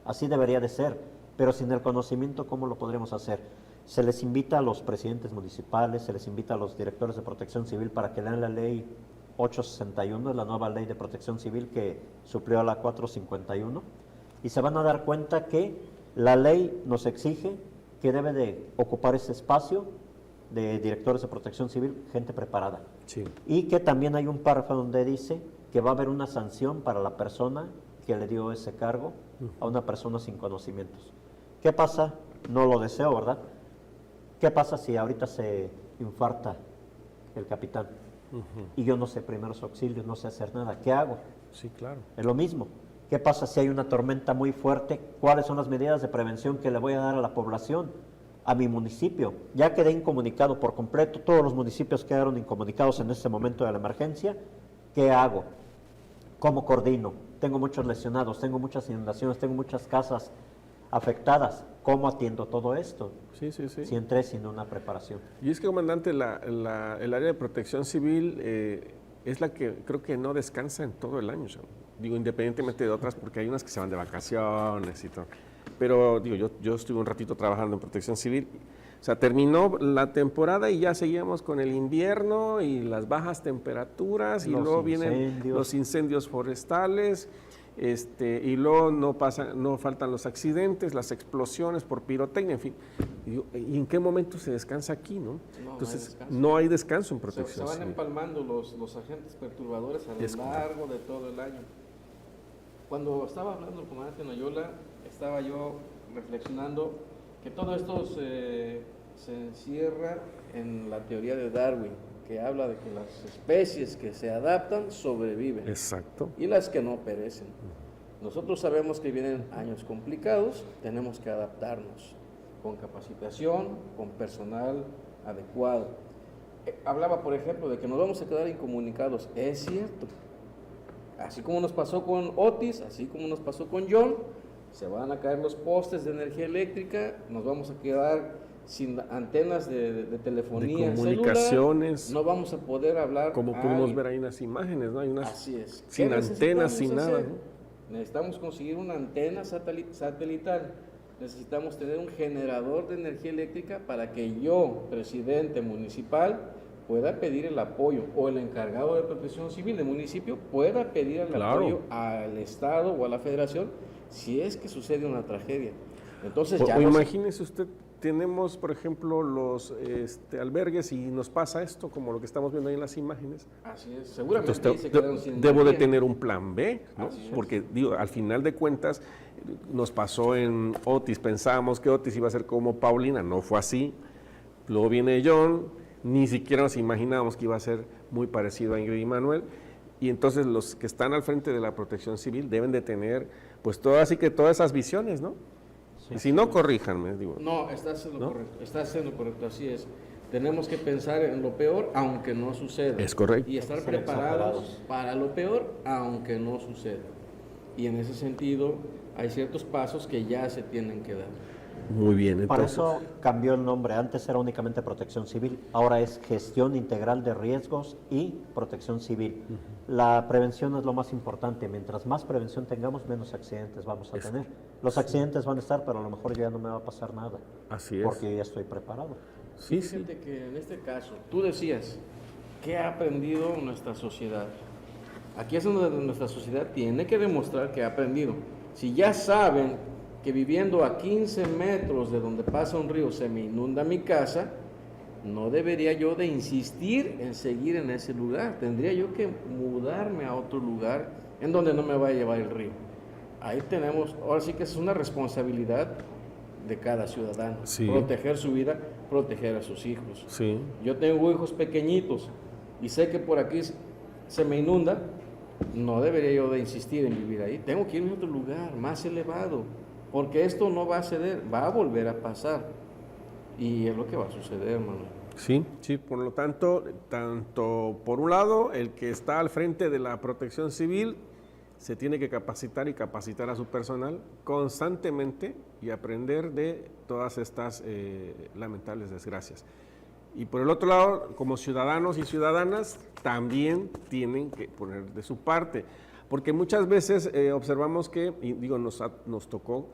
Así debería de ser. pero sin el conocimiento, ¿cómo lo podremos hacer? Se les invita a los presidentes municipales, se les invita a los directores de protección civil para que lean la ley 861, la nueva ley de protección civil que suplió a la 451, y se van a dar cuenta que la ley nos exige que debe de ocupar ese espacio de directores de protección civil gente preparada. Sí. Y que también hay un párrafo donde dice que va a haber una sanción para la persona que le dio ese cargo a una persona sin conocimientos. ¿Qué pasa? No lo deseo, ¿verdad? ¿Qué pasa si ahorita se infarta el capitán? Y yo no sé primeros auxilios, no sé hacer nada. ¿Qué hago? Sí, claro. Es lo mismo. ¿Qué pasa si hay una tormenta muy fuerte? ¿Cuáles son las medidas de prevención que le voy a dar a la población, a mi municipio? Ya quedé incomunicado por completo, todos los municipios quedaron incomunicados en este momento de la emergencia. ¿Qué hago? ¿Cómo coordino? Tengo muchos lesionados, tengo muchas inundaciones, tengo muchas casas afectadas. ¿Cómo atiendo todo esto? Sí, sí, sí. Si entré sin una preparación. Y es que, comandante, el área de protección civil es la que creo que no descansa en todo el año. Digo, independientemente de otras, porque hay unas que se van de vacaciones y todo. Pero, digo, yo estuve un ratito trabajando en protección civil. O sea, terminó la temporada y ya seguíamos con el invierno y las bajas temperaturas y luego vienen los incendios forestales. Y luego no faltan los accidentes, las explosiones por pirotecnia, en fin. ¿Y en qué momento se descansa aquí, no? Entonces, no hay descanso en protección. Se van empalmando los agentes perturbadores a lo largo de todo el año. Cuando estaba hablando el comandante Noyola, estaba yo reflexionando que todo esto se encierra en la teoría de Darwin, que habla de que las especies que se adaptan sobreviven. Exacto. Y las que no perecen. Nosotros sabemos que vienen años complicados, tenemos que adaptarnos con capacitación, con personal adecuado. Hablaba, por ejemplo, de que nos vamos a quedar incomunicados. Es cierto. Así como nos pasó con Otis, así como nos pasó con John, se van a caer los postes de energía eléctrica, nos vamos a quedar sin antenas de telefonía, de comunicaciones, celular, no vamos a poder hablar. Como pudimos ver ahí en las imágenes, ¿no? Hay unas así es. sin antenas, sin nada, ¿no? Necesitamos conseguir una antena satelital, necesitamos tener un generador de energía eléctrica para que yo, presidente municipal, pueda pedir el apoyo, o el encargado de protección civil del municipio pueda pedir el apoyo al Estado o a la Federación si es que sucede una tragedia. Entonces ya imagínese usted, tenemos, por ejemplo, los albergues y nos pasa esto, como lo que estamos viendo ahí en las imágenes. Así es, seguramente entonces, debo de tener un plan B, ¿no? Porque, digo, al final de cuentas, nos pasó en Otis, pensábamos que Otis iba a ser como Paulina, no fue así. Luego viene John, ni siquiera nos imaginábamos que iba a ser muy parecido a Ingrid y Manuel. Y entonces los que están al frente de la protección civil deben de tener, pues, todas esas visiones, ¿no? Y si no, corríjanme, digo. No, está haciendo correcto, así es. Tenemos que pensar en lo peor, aunque no suceda. Es correcto. Y estar preparados para lo peor, aunque no suceda. Y en ese sentido, hay ciertos pasos que ya se tienen que dar. Muy bien, entonces. Para eso cambió el nombre. Antes era únicamente protección civil, ahora es gestión integral de riesgos y protección civil. La prevención es lo más importante. Mientras más prevención tengamos, menos accidentes vamos a tener. Los accidentes van a estar, pero a lo mejor ya no me va a pasar nada. Así es. Porque ya estoy preparado. Sí, fíjate que en este caso, tú decías, ¿qué ha aprendido nuestra sociedad? Aquí es donde nuestra sociedad tiene que demostrar que ha aprendido. Si ya saben que viviendo a 15 metros de donde pasa un río se me inunda mi casa, no debería yo de insistir en seguir en ese lugar. Tendría yo que mudarme a otro lugar en donde no me vaya a llevar el río. Ahí tenemos, ahora sí que es una responsabilidad de cada ciudadano. Sí. Proteger su vida, proteger a sus hijos. Sí. Yo tengo hijos pequeñitos y sé que por aquí se me inunda, no debería yo de insistir en vivir ahí. Tengo que irme a otro lugar más elevado. Porque esto no va a ceder, va a volver a pasar. Y es lo que va a suceder, hermano. Sí, sí, por lo tanto, por un lado, el que está al frente de la protección civil se tiene que capacitar y capacitar a su personal constantemente y aprender de todas estas lamentables desgracias. Y por el otro lado, como ciudadanos y ciudadanas, también tienen que poner de su parte. Porque muchas veces observamos que, y digo, nos tocó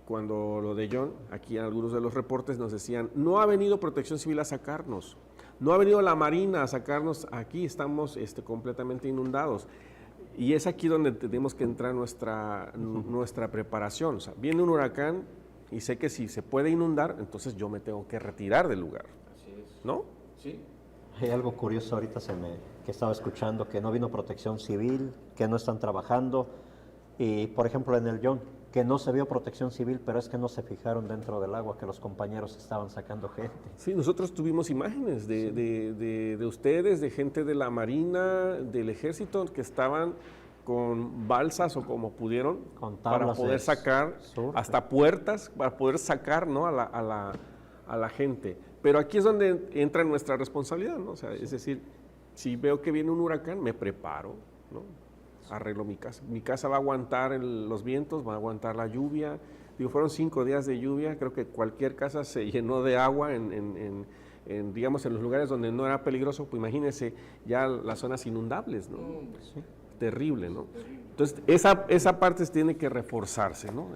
cuando lo de John, aquí en algunos de los reportes nos decían, no ha venido Protección Civil a sacarnos, no ha venido la Marina a sacarnos, aquí estamos completamente inundados. Y es aquí donde tenemos que entrar nuestra preparación. O sea, viene un huracán y sé que si se puede inundar, entonces yo me tengo que retirar del lugar. Así es. ¿No? Sí. Hay algo curioso ahorita que estaba escuchando, que no vino Protección Civil, que no están trabajando. Y, por ejemplo, en el John, que no se vio Protección Civil, pero es que no se fijaron dentro del agua, que los compañeros estaban sacando gente. Sí, nosotros tuvimos imágenes de ustedes, de gente de la Marina, del Ejército, que estaban con balsas o como pudieron Con para tablas poder de sacar surf. hasta puertas, para poder sacar, ¿no?, a la gente. Pero aquí es donde entra nuestra responsabilidad, ¿no? O sea, es decir, si veo que viene un huracán, me preparo, ¿no? Arreglo mi casa. Mi casa va a aguantar los vientos, va a aguantar la lluvia. Digo, fueron 5 días de lluvia, creo que cualquier casa se llenó de agua digamos, en los lugares donde no era peligroso, pues imagínense ya las zonas inundables, ¿no? Sí. Terrible, ¿no? Entonces, esa parte tiene que reforzarse, ¿no?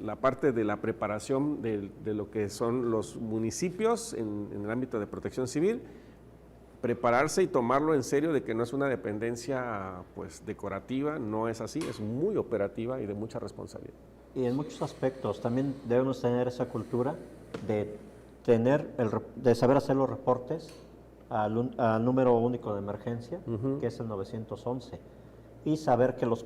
La parte de la preparación de lo que son los municipios en el ámbito de protección civil, prepararse y tomarlo en serio de que no es una dependencia pues decorativa, no es así, es muy operativa y de mucha responsabilidad. Y en muchos aspectos también debemos tener esa cultura de saber hacer los reportes al número único de emergencia, que es el 911, y saber que los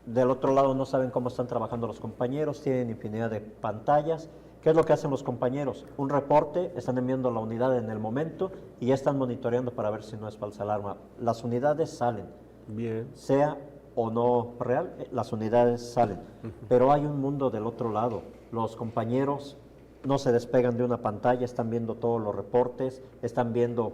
del otro lado no saben cómo están trabajando los compañeros, tienen infinidad de pantallas. ¿Qué es lo que hacen los compañeros? Un reporte, están enviando la unidad en el momento y ya están monitoreando para ver si no es falsa alarma. Las unidades salen. Bien. Sea o no real, las unidades salen. Pero hay un mundo del otro lado. Los compañeros no se despegan de una pantalla, están viendo todos los reportes, están viendo,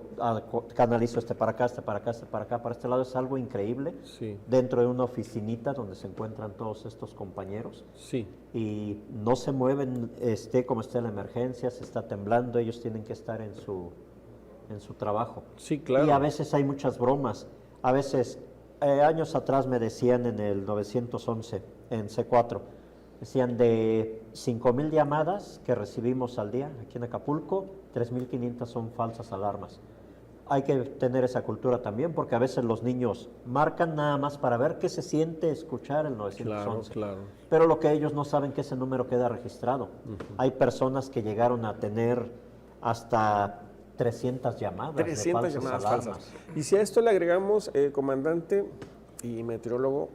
canalizo para acá, para acá, para acá, para este lado. Es algo increíble. Sí. Dentro de una oficinita donde se encuentran todos estos compañeros. Sí. Y no se mueven, como esté la emergencia, se está temblando, ellos tienen que estar en su trabajo. Sí, claro. Y a veces hay muchas bromas. A veces, años atrás me decían en el 911, en C4, decían de 5,000 llamadas que recibimos al día aquí en Acapulco, 3,500 son falsas alarmas. Hay que tener esa cultura también, porque a veces los niños marcan nada más para ver qué se siente escuchar el 911. Claro. Pero lo que ellos no saben que ese número queda registrado. Hay personas que llegaron a tener hasta 300 llamadas. 300 llamadas falsas. Y si a esto le agregamos, comandante y meteorólogo,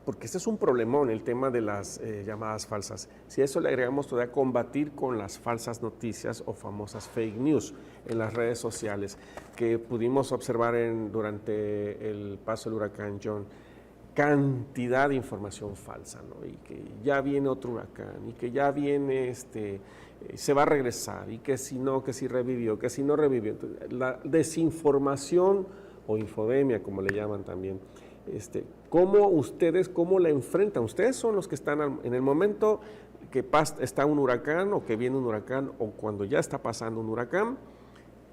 porque este es un problemón, el tema de las llamadas falsas. Si a eso le agregamos todavía combatir con las falsas noticias o famosas fake news en las redes sociales, que pudimos observar durante el paso del huracán John, cantidad de información falsa, ¿no? Y que ya viene otro huracán, y que ya viene, se va a regresar, y que si no, que si revivió, que si no revivió. Entonces, la desinformación o infodemia, como le llaman también, ¿cómo la enfrentan? Ustedes son los que están en el momento que está un huracán o que viene un huracán o cuando ya está pasando un huracán.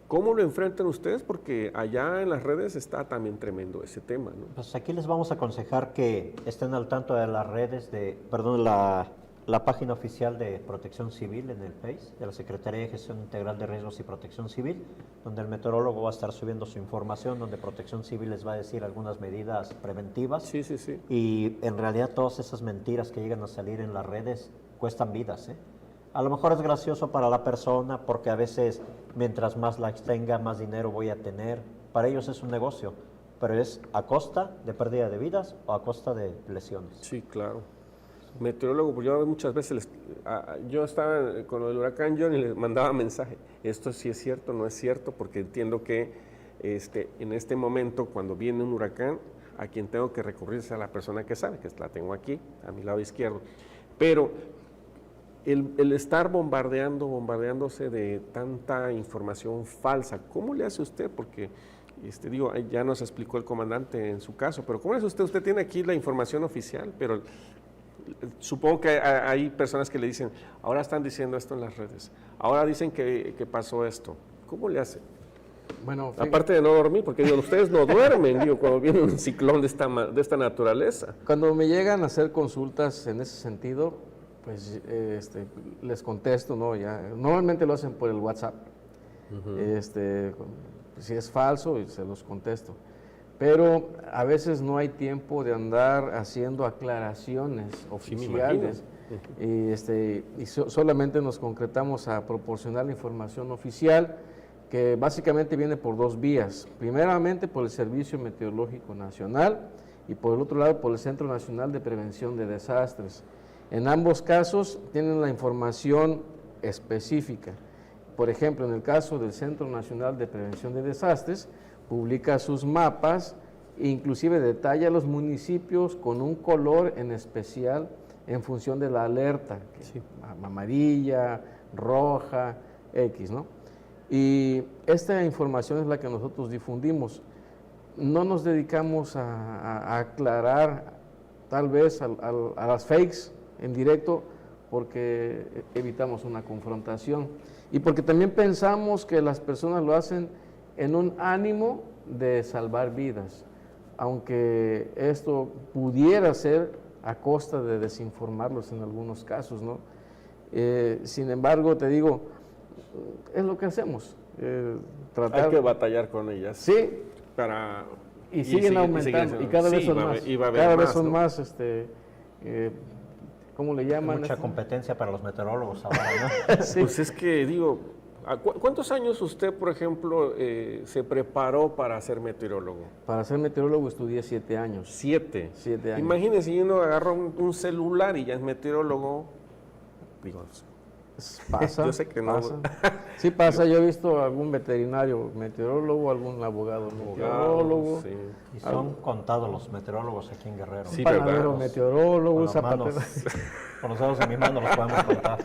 ¿Cómo lo enfrentan ustedes? Porque allá en las redes está también tremendo ese tema, ¿no? Pues aquí les vamos a aconsejar que estén al tanto de las redes la página oficial de Protección Civil en el Face, de la Secretaría de Gestión Integral de Riesgos y Protección Civil, donde el meteorólogo va a estar subiendo su información, donde Protección Civil les va a decir algunas medidas preventivas. Sí. Y en realidad todas esas mentiras que llegan a salir en las redes cuestan vidas, ¿eh? A lo mejor es gracioso para la persona porque a veces mientras más likes tenga, más dinero voy a tener. Para ellos es un negocio, pero es a costa de pérdida de vidas o a costa de lesiones. Sí, claro. Meteorólogo, pues yo muchas veces, yo estaba con el huracán John y les mandaba mensaje, esto sí es cierto, no es cierto, porque entiendo que en este momento cuando viene un huracán, a quien tengo que recurrir es a la persona que sabe, que la tengo aquí, a mi lado izquierdo, pero el estar bombardeándose de tanta información falsa, ¿cómo le hace usted? Porque ya nos explicó el comandante en su caso, pero ¿cómo le hace usted? Usted tiene aquí la información oficial, pero supongo que hay personas que le dicen, ahora están diciendo esto en las redes, ahora dicen que pasó esto. ¿Cómo le hace? Bueno, fíjate, aparte de no dormir, porque ustedes no duermen, cuando viene un ciclón de esta naturaleza. cuando me llegan a hacer consultas en ese sentido, Pues les contesto, ¿no? Ya, normalmente lo hacen por el WhatsApp. Si es falso, se los contesto. Pero a veces no hay tiempo de andar haciendo aclaraciones oficiales. Solamente nos concretamos a proporcionar la información oficial, que básicamente viene por dos vías. Primeramente por el Servicio Meteorológico Nacional y por el otro lado por el Centro Nacional de Prevención de Desastres. En ambos casos tienen la información específica. Por ejemplo, en el caso del Centro Nacional de Prevención de Desastres, publica sus mapas e inclusive detalla los municipios con un color en especial en función de la alerta, amarilla, roja, X, ¿no? Y esta información es la que nosotros difundimos. No nos dedicamos a aclarar tal vez a las fakes en directo, porque evitamos una confrontación y porque también pensamos que las personas lo hacen en un ánimo de salvar vidas, aunque esto pudiera ser a costa de desinformarlos en algunos casos, ¿no? Sin embargo, te digo, es lo que hacemos. Hay que batallar con ellas. Sí. Y siguen aumentando, y cada vez son más. Cada vez son más, ¿cómo le llaman? Mucha competencia para los meteorólogos ahora, ¿no? Sí. Pues es que digo, ¿cuántos años usted, por ejemplo, se preparó para ser meteorólogo? Para ser meteorólogo estudié 7 años. 7. 7 años. Imagínese, si uno agarra un celular y ya es meteorólogo. Digo, pasa. Yo sé que no. Pasa. Sí pasa, yo he visto algún veterinario meteorólogo, algún abogado meteorólogo. Sí. Y son contados los meteorólogos aquí en Guerrero. Sí, panadero meteorólogo, zapatero. Con los dedos de mi mano los podemos contar.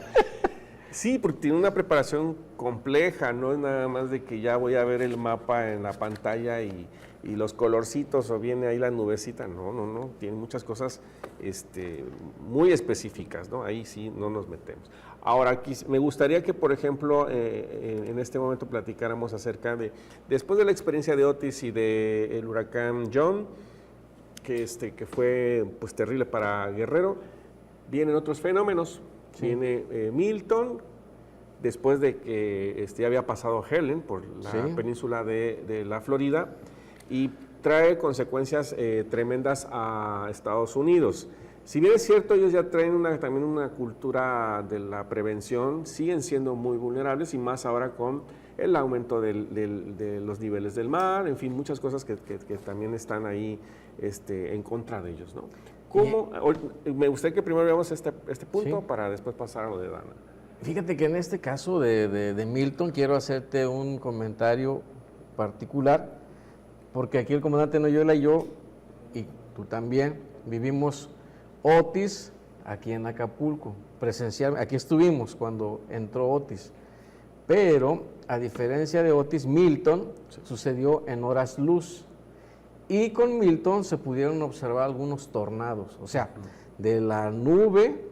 Sí, porque tiene una preparación compleja, no es nada más de que ya voy a ver el mapa en la pantalla y los colorcitos o viene ahí la nubecita, no, tiene muchas cosas muy específicas, ¿no? Ahí sí no nos metemos. Ahora, aquí me gustaría que, por ejemplo, en este momento platicáramos acerca de, después de la experiencia de Otis y del huracán John, que fue pues terrible para Guerrero, vienen otros fenómenos. Sí. Viene Milton, después de que ya había pasado Helen por la península de la Florida, y trae consecuencias tremendas a Estados Unidos. Si bien es cierto, ellos ya traen también una cultura de la prevención, siguen siendo muy vulnerables, y más ahora con el aumento de los niveles del mar, en fin, muchas cosas que también están ahí en contra de ellos, ¿no? Me gustaría que primero veamos este punto para después pasar a lo de Dana. Fíjate que en este caso de Milton quiero hacerte un comentario particular, porque aquí el comandante Noyola y yo, y tú también, vivimos Otis aquí en Acapulco, presencialmente. Aquí estuvimos cuando entró Otis, pero a diferencia de Otis, Milton sucedió en horas luz. Y con Milton se pudieron observar algunos tornados, o sea, de la nube,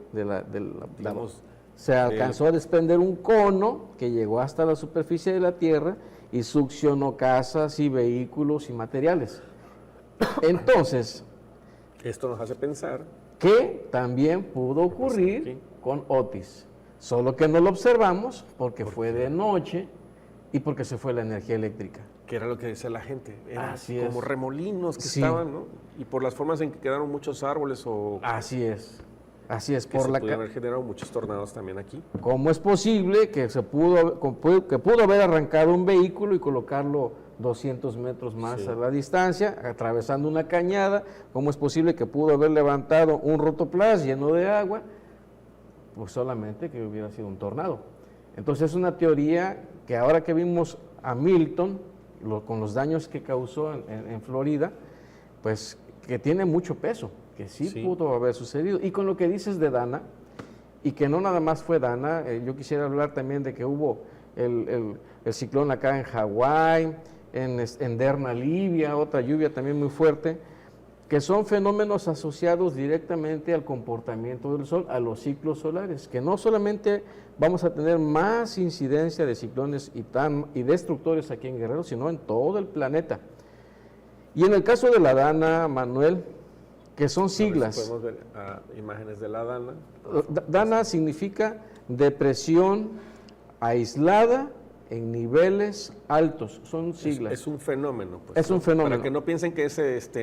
se alcanzó a desprender un cono que llegó hasta la superficie de la Tierra y succionó casas y vehículos y materiales. Entonces, esto nos hace pensar que también pudo ocurrir con Otis, solo que no lo observamos porque fue de noche y porque se fue la energía eléctrica. Que era lo que decía la gente, eran Así como es. remolinos que estaban, ¿no? Y por las formas en que quedaron muchos árboles o... Así es, que por pudieron haber generado muchos tornados también aquí. ¿Cómo es posible que pudo haber arrancado un vehículo y colocarlo 200 metros más a la distancia, atravesando una cañada? ¿Cómo es posible que pudo haber levantado un rotoplas lleno de agua? Pues solamente que hubiera sido un tornado. Entonces es una teoría que ahora que vimos a Milton, con los daños que causó en Florida, pues que tiene mucho peso, que sí pudo haber sucedido. Y con lo que dices de Dana, y que no nada más fue Dana, yo quisiera hablar también de que hubo el ciclón acá en Hawái, en Derna, Libia, otra lluvia también muy fuerte, que son fenómenos asociados directamente al comportamiento del Sol, a los ciclos solares, que no solamente vamos a tener más incidencia de ciclones y destructores aquí en Guerrero, sino en todo el planeta. Y en el caso de la Dana, Manuel, que son siglas. Podemos ver imágenes de la Dana. Dana significa depresión aislada en niveles altos, son siglas. Es un fenómeno. Pues, es un fenómeno. Para que no piensen que es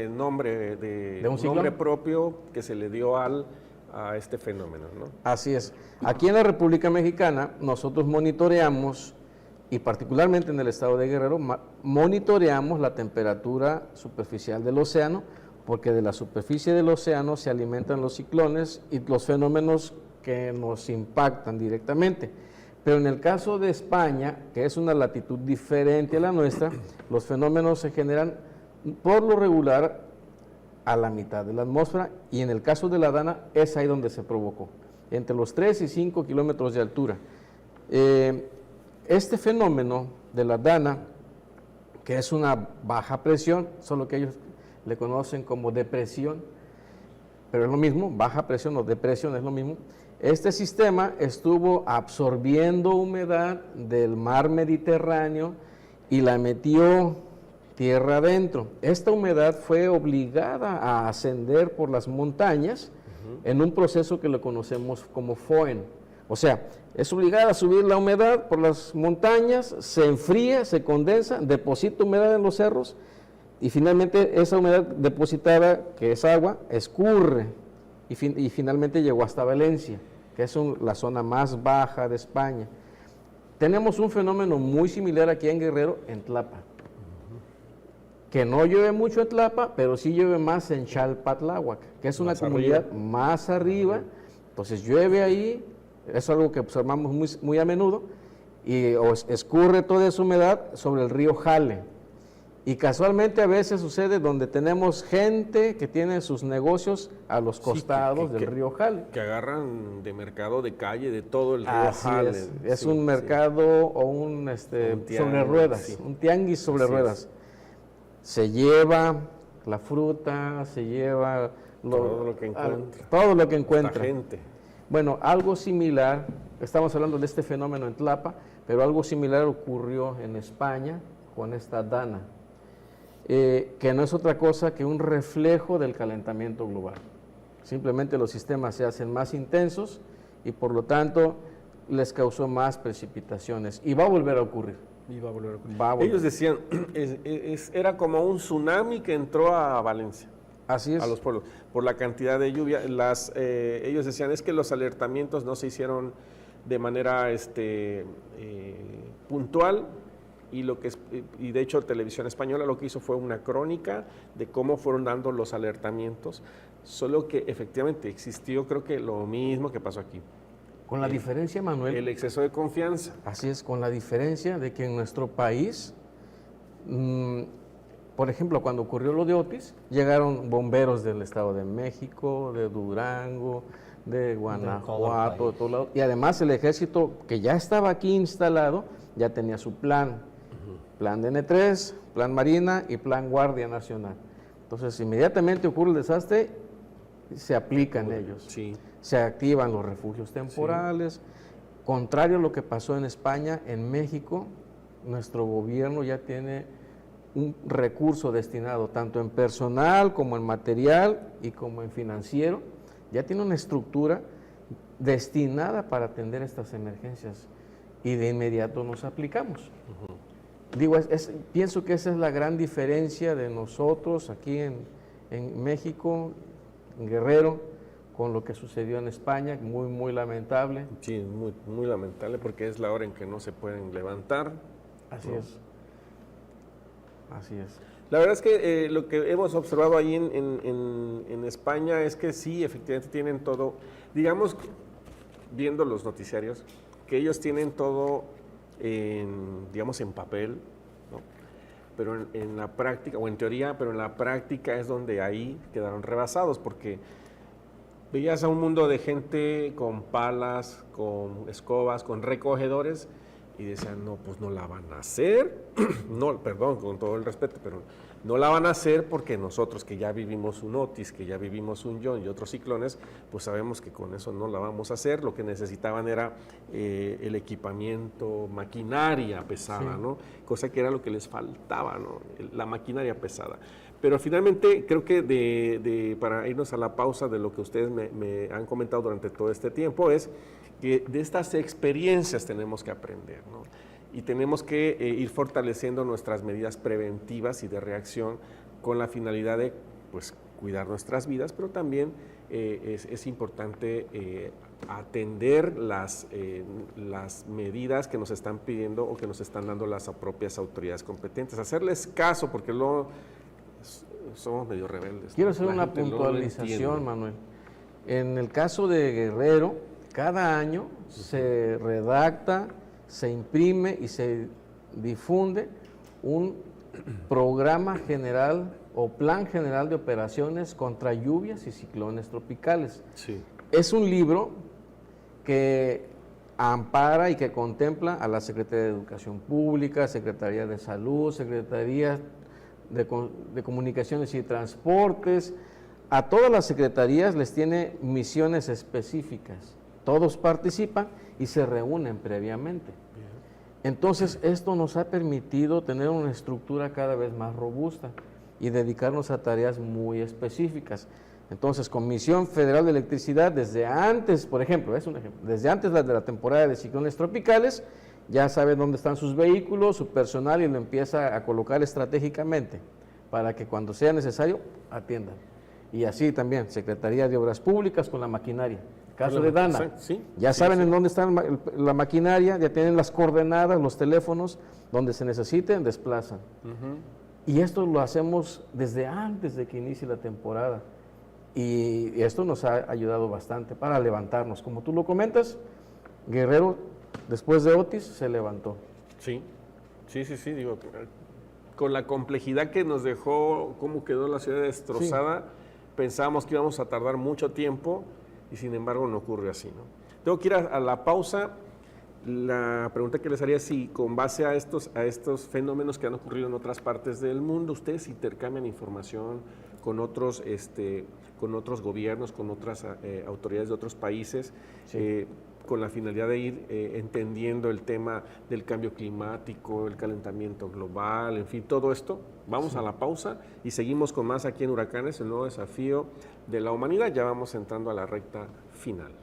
nombre ¿De un nombre ciclón? propio que se le dio a este fenómeno, ¿no? Así es. Aquí en la República Mexicana nosotros monitoreamos, y particularmente en el estado de Guerrero, monitoreamos la temperatura superficial del océano, porque de la superficie del océano se alimentan los ciclones y los fenómenos que nos impactan directamente. Pero en el caso de España, que es una latitud diferente a la nuestra, los fenómenos se generan por lo regular a la mitad de la atmósfera, y en el caso de la Dana es ahí donde se provocó, entre los 3 y 5 kilómetros de altura. Este fenómeno de la Dana, que es una baja presión, solo que ellos le conocen como depresión, pero es lo mismo, baja presión o depresión es lo mismo. Este sistema estuvo absorbiendo humedad del mar Mediterráneo y la metió tierra adentro. Esta humedad fue obligada a ascender por las montañas en un proceso que lo conocemos como FOEN. O sea, es obligada a subir la humedad por las montañas, se enfría, se condensa, deposita humedad en los cerros y finalmente esa humedad depositada, que es agua, escurre y finalmente llegó hasta Valencia, que es la zona más baja de España. Tenemos un fenómeno muy similar aquí en Guerrero, en Tlapa, que no llueve mucho en Tlapa, pero sí llueve más en Xalpatláhuac, que es una Más comunidad arriba. más arriba, entonces llueve ahí, es algo que observamos muy a menudo, y escurre toda esa humedad sobre el río Jale. Y casualmente a veces sucede donde tenemos gente que tiene sus negocios a los costados del río Jale. Que agarran de mercado de calle de todo el río Así Jale. es Sí, un sí. mercado o un tianguis, sobre ruedas, sí. un tianguis sobre Así ruedas. Se lleva la fruta, se lleva Todo lo que encuentra. todo lo que La encuentra. gente. Bueno, algo similar, estamos hablando de este fenómeno en Tlapa, pero algo similar ocurrió en España con esta Dana, que no es otra cosa que un reflejo del calentamiento global. Simplemente los sistemas se hacen más intensos y por lo tanto les causó más precipitaciones y va a volver a ocurrir. Iba a volver a ocurrir. Va a volver. Ellos decían, era como un tsunami que entró a Valencia, Así es. a los pueblos, por la cantidad de lluvia. Ellos decían, es que los alertamientos no se hicieron de manera puntual, y de hecho Televisión Española lo que hizo fue una crónica de cómo fueron dando los alertamientos, solo que efectivamente existió, creo que lo mismo que pasó aquí, Con la diferencia, Manuel, el exceso de confianza. así es, con la diferencia de que en nuestro país, por ejemplo, cuando ocurrió lo de Otis, llegaron bomberos del Estado de México, de Durango, de Guanajuato, de todo lado, y además el ejército que ya estaba aquí instalado, ya tenía su plan DN3, plan Marina y plan Guardia Nacional. Entonces, inmediatamente ocurre el desastre, se aplican ellos. Sí. Se activan los refugios temporales. Contrario a lo que pasó en España, en México, nuestro gobierno ya tiene un recurso destinado tanto en personal como en material y como en financiero. Ya tiene una estructura destinada para atender estas emergencias y de inmediato nos aplicamos. Digo, pienso que esa es la gran diferencia de nosotros aquí en México, en Guerrero, con lo que sucedió en España, muy lamentable. Sí, muy, muy lamentable porque es la hora en que no se pueden levantar. Así ¿no? es. Así es. La verdad es que lo que hemos observado ahí en España es que sí, efectivamente tienen todo, digamos, viendo los noticiarios, que ellos tienen todo, digamos, en papel, ¿no? Pero en la práctica, o en teoría, pero en la práctica es donde ahí quedaron rebasados, porque veías a un mundo de gente con palas, con escobas, con recogedores, y y decían, no, pues no la van a hacer, no, perdón, con todo el respeto, pero no la van a hacer porque nosotros que ya vivimos un Otis, que ya vivimos un John y otros ciclones, pues sabemos que con eso no la vamos a hacer. Lo que necesitaban era el equipamiento, maquinaria pesada, ¿no? Cosa que era lo que les faltaba, ¿no? La maquinaria pesada. Pero finalmente creo que para irnos a la pausa de lo que ustedes me han comentado durante todo este tiempo es que de estas experiencias tenemos que aprender, ¿no? Y tenemos que ir fortaleciendo nuestras medidas preventivas y de reacción con la finalidad de, pues, cuidar nuestras vidas, pero también es importante atender las medidas que nos están pidiendo o que nos están dando las propias autoridades competentes, hacerles caso, porque luego somos medio rebeldes. Quiero hacer una puntualización, Manuel. En el caso de Guerrero, cada año se redacta, se imprime y se difunde un programa general o plan general de operaciones contra lluvias y ciclones tropicales. Sí. Es un libro que ampara y que contempla a la Secretaría de Educación Pública, Secretaría de Salud, Secretaría de Comunicaciones y Transportes. A todas las secretarías les tiene misiones específicas. Todos participan y se reúnen previamente. Entonces, esto nos ha permitido tener una estructura cada vez más robusta y dedicarnos a tareas muy específicas. Entonces, Comisión Federal de Electricidad, desde antes, por ejemplo, es un ejemplo, desde antes de la temporada de ciclones tropicales, ya sabe dónde están sus vehículos, su personal, y lo empieza a colocar estratégicamente para que cuando sea necesario atiendan. Y así también, Secretaría de Obras Públicas con la maquinaria. Caso de Dana, ya saben en dónde está la maquinaria, ya tienen las coordenadas, los teléfonos, donde se necesiten, desplazan. Y esto lo hacemos desde antes de que inicie la temporada. Y esto nos ha ayudado bastante para levantarnos. Como tú lo comentas, Guerrero, después de Otis, se levantó. Sí, digo, con la complejidad que nos dejó, cómo quedó la ciudad destrozada, pensábamos que íbamos a tardar mucho tiempo, y sin embargo no ocurre así, ¿no? Tengo que ir a la pausa. La pregunta que les haría es si con base a estos fenómenos que han ocurrido en otras partes del mundo, ustedes intercambian información con otros gobiernos, con otras autoridades de otros países, con la finalidad de ir entendiendo el tema del cambio climático, el calentamiento global, en fin, todo esto. Vamos a la pausa y seguimos con más aquí en Huracanes, el nuevo desafío de la humanidad. Ya vamos entrando a la recta final.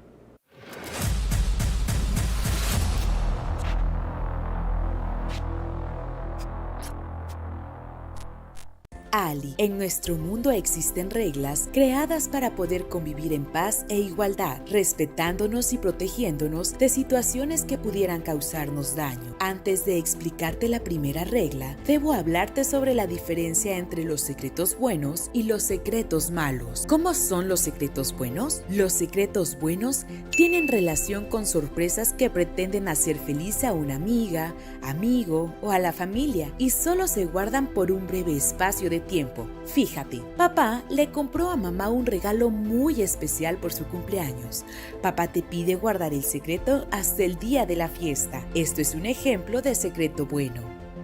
Ali, en nuestro mundo existen reglas creadas para poder convivir en paz e igualdad, respetándonos y protegiéndonos de situaciones que pudieran causarnos daño. Antes de explicarte la primera regla, debo hablarte sobre la diferencia entre los secretos buenos y los secretos malos. ¿Cómo son los secretos buenos? Los secretos buenos tienen relación con sorpresas que pretenden hacer feliz a una amiga, amigo o a la familia y solo se guardan por un breve espacio de tiempo. Fíjate, papá le compró a mamá un regalo muy especial por su cumpleaños. Papá te pide guardar el secreto hasta el día de la fiesta. Esto es un ejemplo de secreto bueno.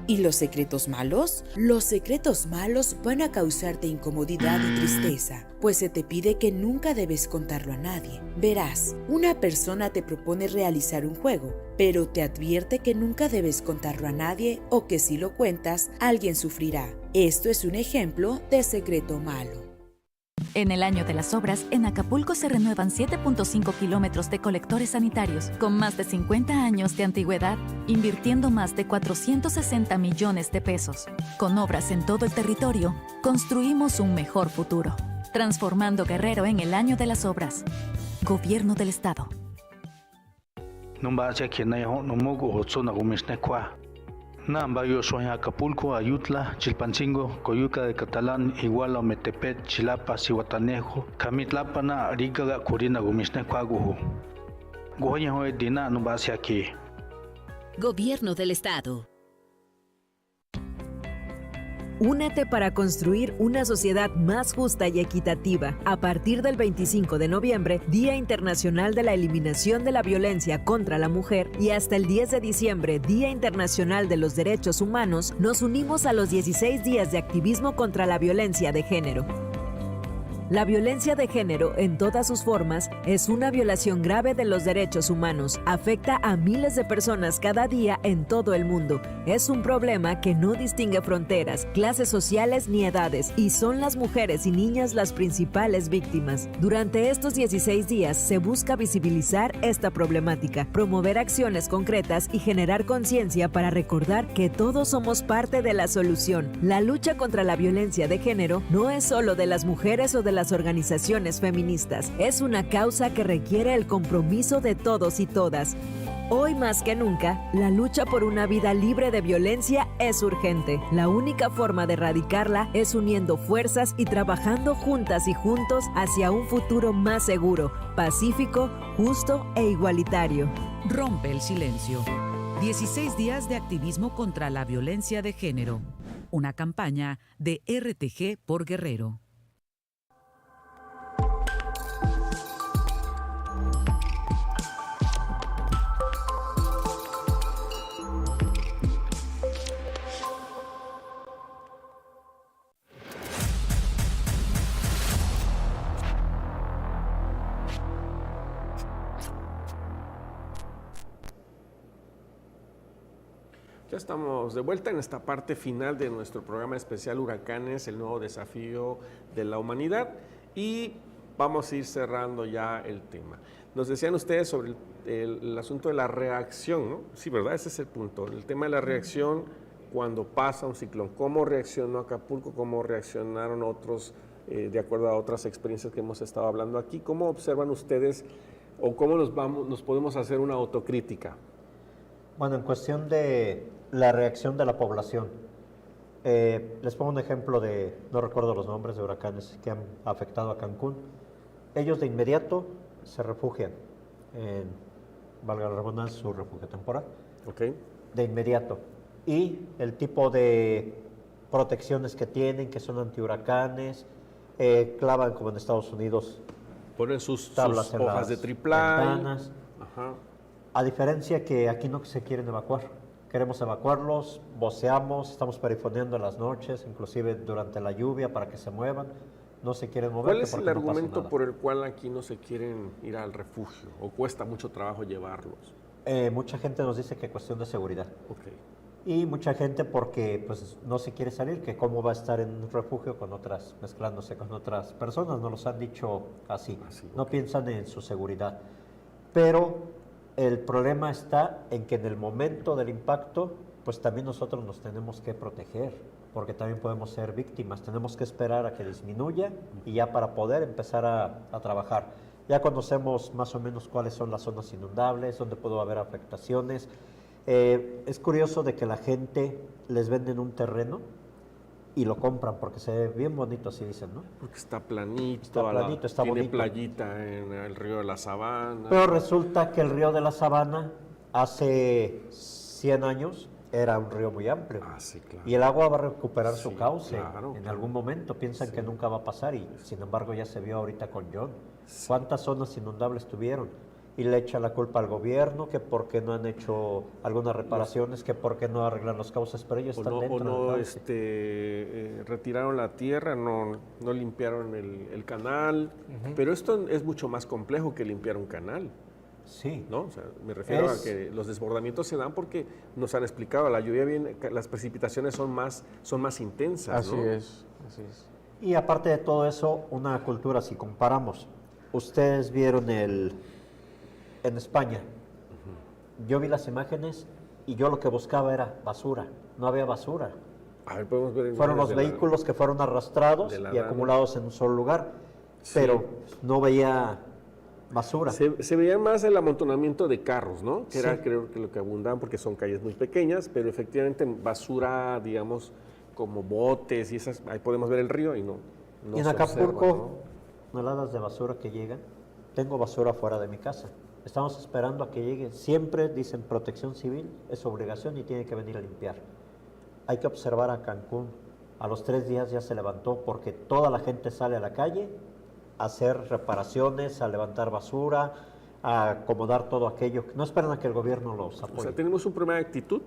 ¿Y los secretos malos? Los secretos malos van a causarte incomodidad y tristeza, pues se te pide que nunca debes contarlo a nadie. Verás, una persona te propone realizar un juego, pero te advierte que nunca debes contarlo a nadie o que si lo cuentas, alguien sufrirá. Esto es un ejemplo de secreto malo. En el año de las obras, en Acapulco se renuevan 7.5 kilómetros de colectores sanitarios, con más de 50 años de antigüedad, invirtiendo más de 460 millones de pesos. Con obras en todo el territorio, construimos un mejor futuro. Transformando Guerrero en el año de las obras. Gobierno del Estado. Nambayo soy Acapulco, Ayutla, Chilpancingo, Coyuca de Catalán, Iguala, Metepec, Chilapa, Cihuatanejo, Camitlapana, Aricaga, Corina, Gumisnecuaguju. Goyaho Dina Nubasi aquí. Gobierno del Estado. Únete para construir una sociedad más justa y equitativa. A partir del 25 de noviembre, Día Internacional de la Eliminación de la Violencia contra la Mujer, y hasta el 10 de diciembre, Día Internacional de los Derechos Humanos, nos unimos a los 16 días de activismo contra la violencia de género. La violencia de género, en todas sus formas, es una violación grave de los derechos humanos. Afecta a miles de personas cada día en todo el mundo. Es un problema que no distingue fronteras, clases sociales ni edades, y son las mujeres y niñas las principales víctimas. Durante estos 16 días se busca visibilizar esta problemática, promover acciones concretas y generar conciencia para recordar que todos somos parte de la solución. La lucha contra la violencia de género no es solo de las mujeres o de las organizaciones feministas. Es una causa que requiere el compromiso de todos y todas. Hoy más que nunca, la lucha por una vida libre de violencia es urgente. La única forma de erradicarla es uniendo fuerzas y trabajando juntas y juntos hacia un futuro más seguro, pacífico, justo e igualitario. Rompe el silencio. 16 días de activismo contra la violencia de género. Una campaña de RTG por Guerrero. Ya estamos de vuelta en esta parte final de nuestro programa especial Huracanes, el nuevo desafío de la humanidad, y vamos a ir cerrando ya el tema. Nos decían ustedes sobre el asunto de la reacción, ¿no? Sí, ¿verdad? Ese es el punto, el tema de la reacción cuando pasa un ciclón. ¿Cómo reaccionó Acapulco? ¿Cómo reaccionaron otros, de acuerdo a otras experiencias que hemos estado hablando aquí? ¿Cómo observan ustedes o cómo nos podemos hacer una autocrítica? Bueno, en cuestión de la reacción de la población, les pongo un ejemplo de, no recuerdo los nombres de huracanes que han afectado a Cancún. Ellos de inmediato se refugian en, valga la redundancia, su refugio temporal. Okay. De inmediato. Y el tipo de protecciones que tienen, que son antihuracanes, clavan como en Estados Unidos. Ponen sus tablas en hojas de triplay. Ventanas. Ajá. A diferencia que aquí no se quieren evacuar. Queremos evacuarlos, voceamos, estamos perifoneando en las noches, inclusive durante la lluvia para que se muevan. No se quieren mover. ¿Cuál es el argumento por el cual aquí no se quieren ir al refugio o cuesta mucho trabajo llevarlos? Mucha gente nos dice que cuestión de seguridad. Okay. Y mucha gente porque pues no se quiere salir, que cómo va a estar en un refugio con otras, mezclándose con otras personas, nos los han dicho así. No piensan en su seguridad. Pero el problema está en que en el momento del impacto, pues también nosotros nos tenemos que proteger, porque también podemos ser víctimas. Tenemos que esperar a que disminuya y ya para poder empezar a trabajar. Ya conocemos más o menos cuáles son las zonas inundables, dónde puede haber afectaciones. Es curioso de que la gente les venden un terreno y lo compran porque se ve bien bonito, así dicen, ¿no? Porque está planito, está tiene bonito. Playita en el río de la Sabana. Pero resulta que el río de la Sabana hace 100 años era un río muy amplio. Ah, sí, claro. Y el agua va a recuperar su cauce claro, en algún momento. Piensan que nunca va a pasar y sin embargo ya se vio ahorita con John. ¿Cuántas zonas inundables tuvieron? Y le echa la culpa al gobierno, que por qué no han hecho algunas reparaciones, que por qué no arreglan los cauces, pero ellos están dentro del cauce. Retiraron la tierra, no limpiaron el canal, pero esto es mucho más complejo que limpiar un canal. Sí. ¿No? O sea, me refiero a que los desbordamientos se dan porque nos han explicado, la lluvia viene, las precipitaciones son más intensas. Así ¿no? es. Y aparte de todo eso, una cultura, si comparamos, ustedes vieron en España, yo vi las imágenes y yo lo que buscaba era basura, no había basura. A ver, podemos ver fueron los vehículos que fueron arrastrados y acumulados en un solo lugar, pero no veía basura. Se veía más el amontonamiento de carros, ¿no? Que era creo que lo que abundaban porque son calles muy pequeñas, pero efectivamente basura, digamos, como botes y esas, ahí podemos ver el río y no y en Acapulco, toneladas de basura que llegan, tengo basura fuera de mi casa. Estamos esperando a que llegue. Siempre dicen protección civil, es obligación y tiene que venir a limpiar. Hay que observar a Cancún. A los 3 días ya se levantó porque toda la gente sale a la calle a hacer reparaciones, a levantar basura, a acomodar todo aquello. No esperan a que el gobierno los apoye. O sea, tenemos un problema de actitud.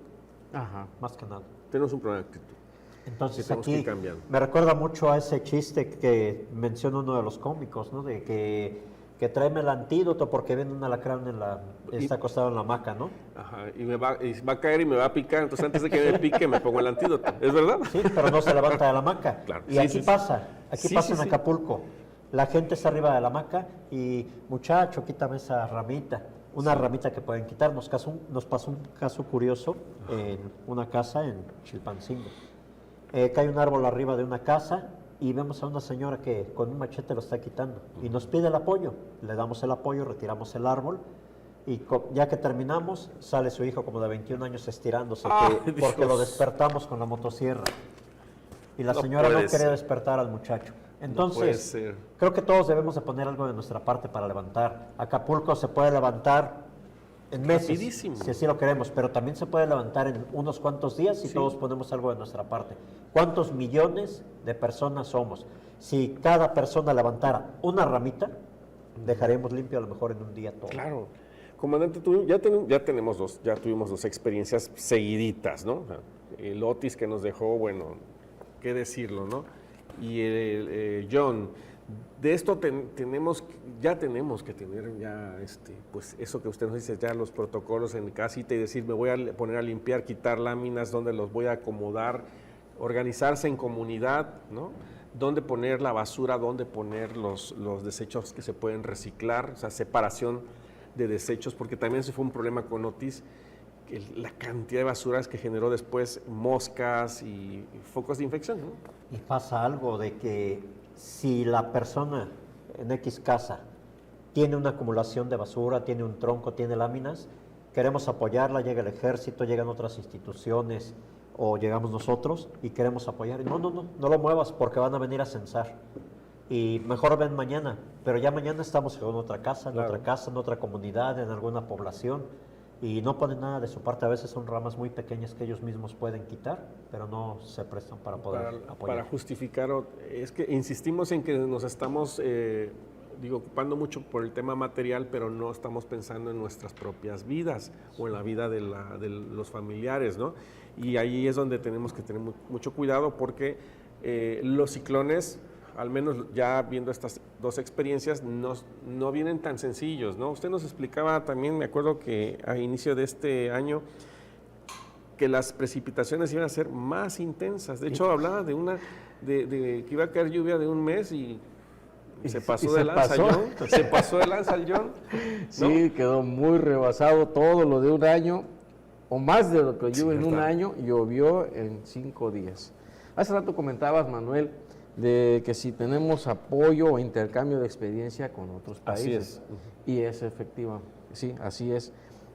Ajá, más que nada. Tenemos un problema de actitud. Entonces tenemos que aquí ir cambiando. me recuerda mucho a ese chiste que menciona uno de los cómicos, ¿no? De que tráeme el antídoto porque viene un alacrán está acostado en la hamaca, ¿no? Ajá, y va a caer y me va a picar, entonces antes de que me pique me pongo el antídoto, ¿es verdad? Sí, pero no se levanta de la hamaca. Claro. Y Sí, aquí sí, sí. pasa Sí, en sí. Acapulco. La gente está arriba de la hamaca y, muchacho, quítame esa ramita. Una ramita que pueden quitar. Nos pasó un caso curioso en una casa en Chilpancingo. Cae un árbol arriba de una casa y vemos a una señora que con un machete lo está quitando y nos pide el apoyo. Le damos el apoyo, retiramos el árbol y ya que terminamos, sale su hijo como de 21 años estirándose porque lo despertamos con la motosierra. Y la señora no quería despertar al muchacho. Entonces, creo que todos debemos de poner algo de nuestra parte para levantar. Acapulco se puede levantar en meses, rapidísimo, si así lo queremos, pero también se puede levantar en unos cuantos días si todos ponemos algo de nuestra parte. ¿Cuántos millones de personas somos? Si cada persona levantara una ramita, dejaremos limpio a lo mejor en un día todo. Claro. Comandante, ya tuvimos dos experiencias seguiditas, ¿no? El Otis que nos dejó, bueno, qué decirlo, ¿no? Y John, de esto tenemos que tener ya, pues eso que usted nos dice, ya los protocolos en casita y decir, me voy a poner a limpiar, quitar láminas, dónde los voy a acomodar, organizarse en comunidad, ¿no? Dónde poner la basura, dónde poner los desechos que se pueden reciclar, o sea, separación de desechos, porque también se fue un problema con Otis, la cantidad de basuras que generó después moscas y focos de infección, ¿no? Y pasa algo de que si la persona en X casa tiene una acumulación de basura, tiene un tronco, tiene láminas, queremos apoyarla, llega el ejército, llegan otras instituciones o llegamos nosotros y queremos apoyar. No lo muevas porque van a venir a censar. Y mejor ven mañana, pero ya mañana estamos en otra casa, en otra comunidad, en alguna población. Y no ponen nada de su parte, a veces son ramas muy pequeñas que ellos mismos pueden quitar, pero no se prestan para poder apoyar. Para justificar, es que insistimos en que nos estamos ocupando mucho por el tema material, pero no estamos pensando en nuestras propias vidas o en la vida de los familiares, ¿no? Y ahí es donde tenemos que tener mucho cuidado porque los ciclones, al menos ya viendo estas dos experiencias, no vienen tan sencillos, ¿no? Usted nos explicaba también, me acuerdo que a inicio de este año, que las precipitaciones iban a ser más intensas. De hecho, hablaba de que iba a caer lluvia de un mes y se pasó de lanza, John. Se pasó de lanza al John. Sí, quedó muy rebasado todo lo de un año, o más de lo que llueve en un año, llovió en 5 días. Hace rato comentabas, Manuel, de que si tenemos apoyo o intercambio de experiencia con otros países. Así es. Y es efectivo, sí, así es.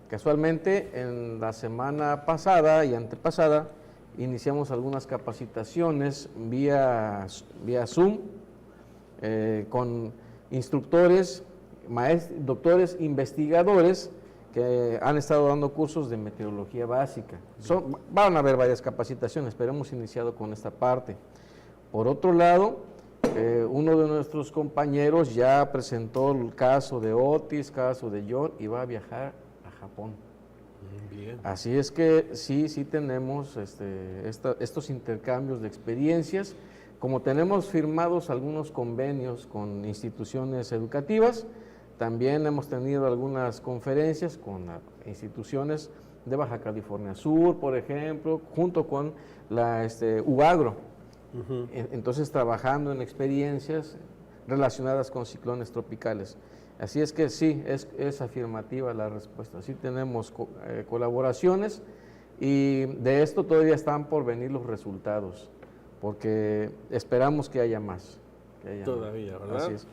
Casualmente, en la semana pasada y antepasada, iniciamos algunas capacitaciones vía Zoom con instructores, doctores, investigadores que han estado dando cursos de meteorología básica. Van a haber varias capacitaciones, pero hemos iniciado con esta parte. Por otro lado, uno de nuestros compañeros ya presentó el caso de Otis, caso de John, y va a viajar a Japón. Bien. Así es que sí tenemos estos intercambios de experiencias. Como tenemos firmados algunos convenios con instituciones educativas, también hemos tenido algunas conferencias con instituciones de Baja California Sur, por ejemplo, junto con la UAGRO. Entonces, trabajando en experiencias relacionadas con ciclones tropicales. Así es que sí, es afirmativa la respuesta. Sí tenemos colaboraciones y de esto todavía están por venir los resultados, porque esperamos que haya más. Todavía, ¿verdad? Así es.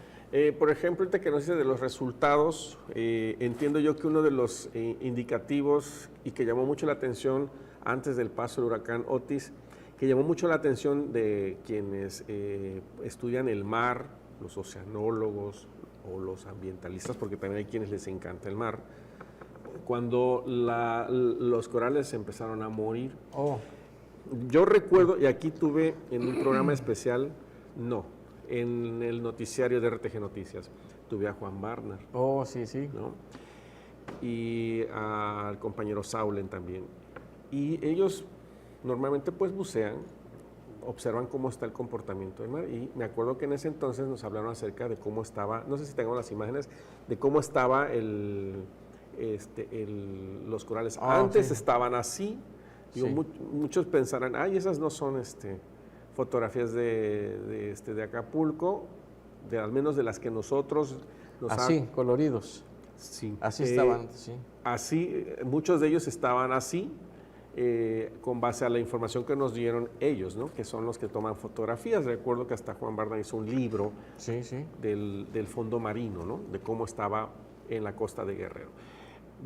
Por ejemplo, ahorita que nos dice de los resultados, entiendo yo que uno de los indicativos y que llamó mucho la atención antes del paso del huracán Otis, que llamó mucho la atención de quienes estudian el mar, los oceanólogos o los ambientalistas, porque también hay quienes les encanta el mar, cuando los corales empezaron a morir. Yo recuerdo, y aquí tuve en un programa especial, en el noticiario de RTG Noticias, tuve a Juan Barnard. Oh, sí, sí. ¿No? Y al compañero Saulen también. Y ellos normalmente pues bucean, observan cómo está el comportamiento del mar, y me acuerdo que en ese entonces nos hablaron acerca de cómo estaba, no sé si tengo las imágenes, de cómo estaba los corales. Antes sí. Estaban así. Digo, Sí. muchos pensarán, ay, esas no son fotografías de Acapulco, al menos de las que nosotros nos Así, coloridos. Sí. Así estaban, sí. Así, muchos de ellos estaban así, con base a la información que nos dieron ellos, ¿no? Que son los que toman fotografías. Recuerdo que hasta Juan Barnard hizo un libro Sí, sí. del fondo marino, ¿no? De cómo estaba en la costa de Guerrero.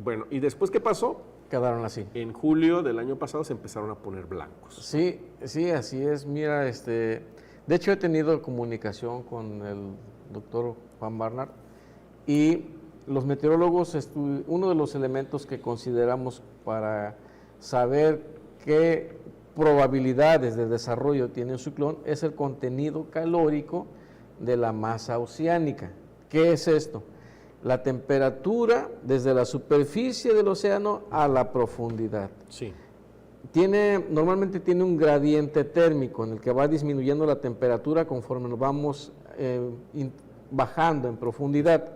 Bueno, ¿y después qué pasó? Quedaron así. En julio del año pasado se empezaron a poner blancos. Sí, sí, así es. Mira, de hecho he tenido comunicación con el doctor Juan Barnard, y los meteorólogos, uno de los elementos que consideramos para saber qué probabilidades de desarrollo tiene un ciclón es el contenido calórico de la masa oceánica. ¿Qué es esto? La temperatura desde la superficie del océano a la profundidad. Sí. Normalmente tiene un gradiente térmico en el que va disminuyendo la temperatura conforme nos vamos bajando en profundidad.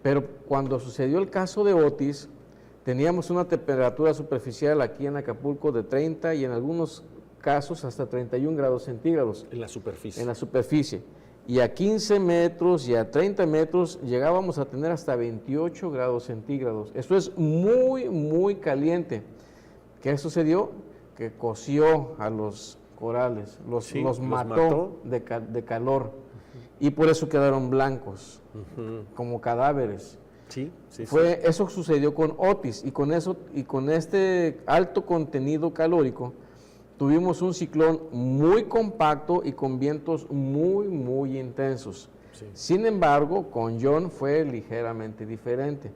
Pero cuando sucedió el caso de Otis, teníamos una temperatura superficial aquí en Acapulco de 30 y en algunos casos hasta 31 grados centígrados. En la superficie. En la superficie. Y a 15 metros y a 30 metros llegábamos a tener hasta 28 grados centígrados. Esto es muy, muy caliente. ¿Qué sucedió? Que coció a los corales, los mató de calor. Y por eso quedaron blancos, como cadáveres. Sí, sí, Eso sucedió con Otis, y con este alto contenido calórico tuvimos un ciclón muy compacto y con vientos muy, muy intensos. Sí. Sin embargo, con John fue ligeramente diferente.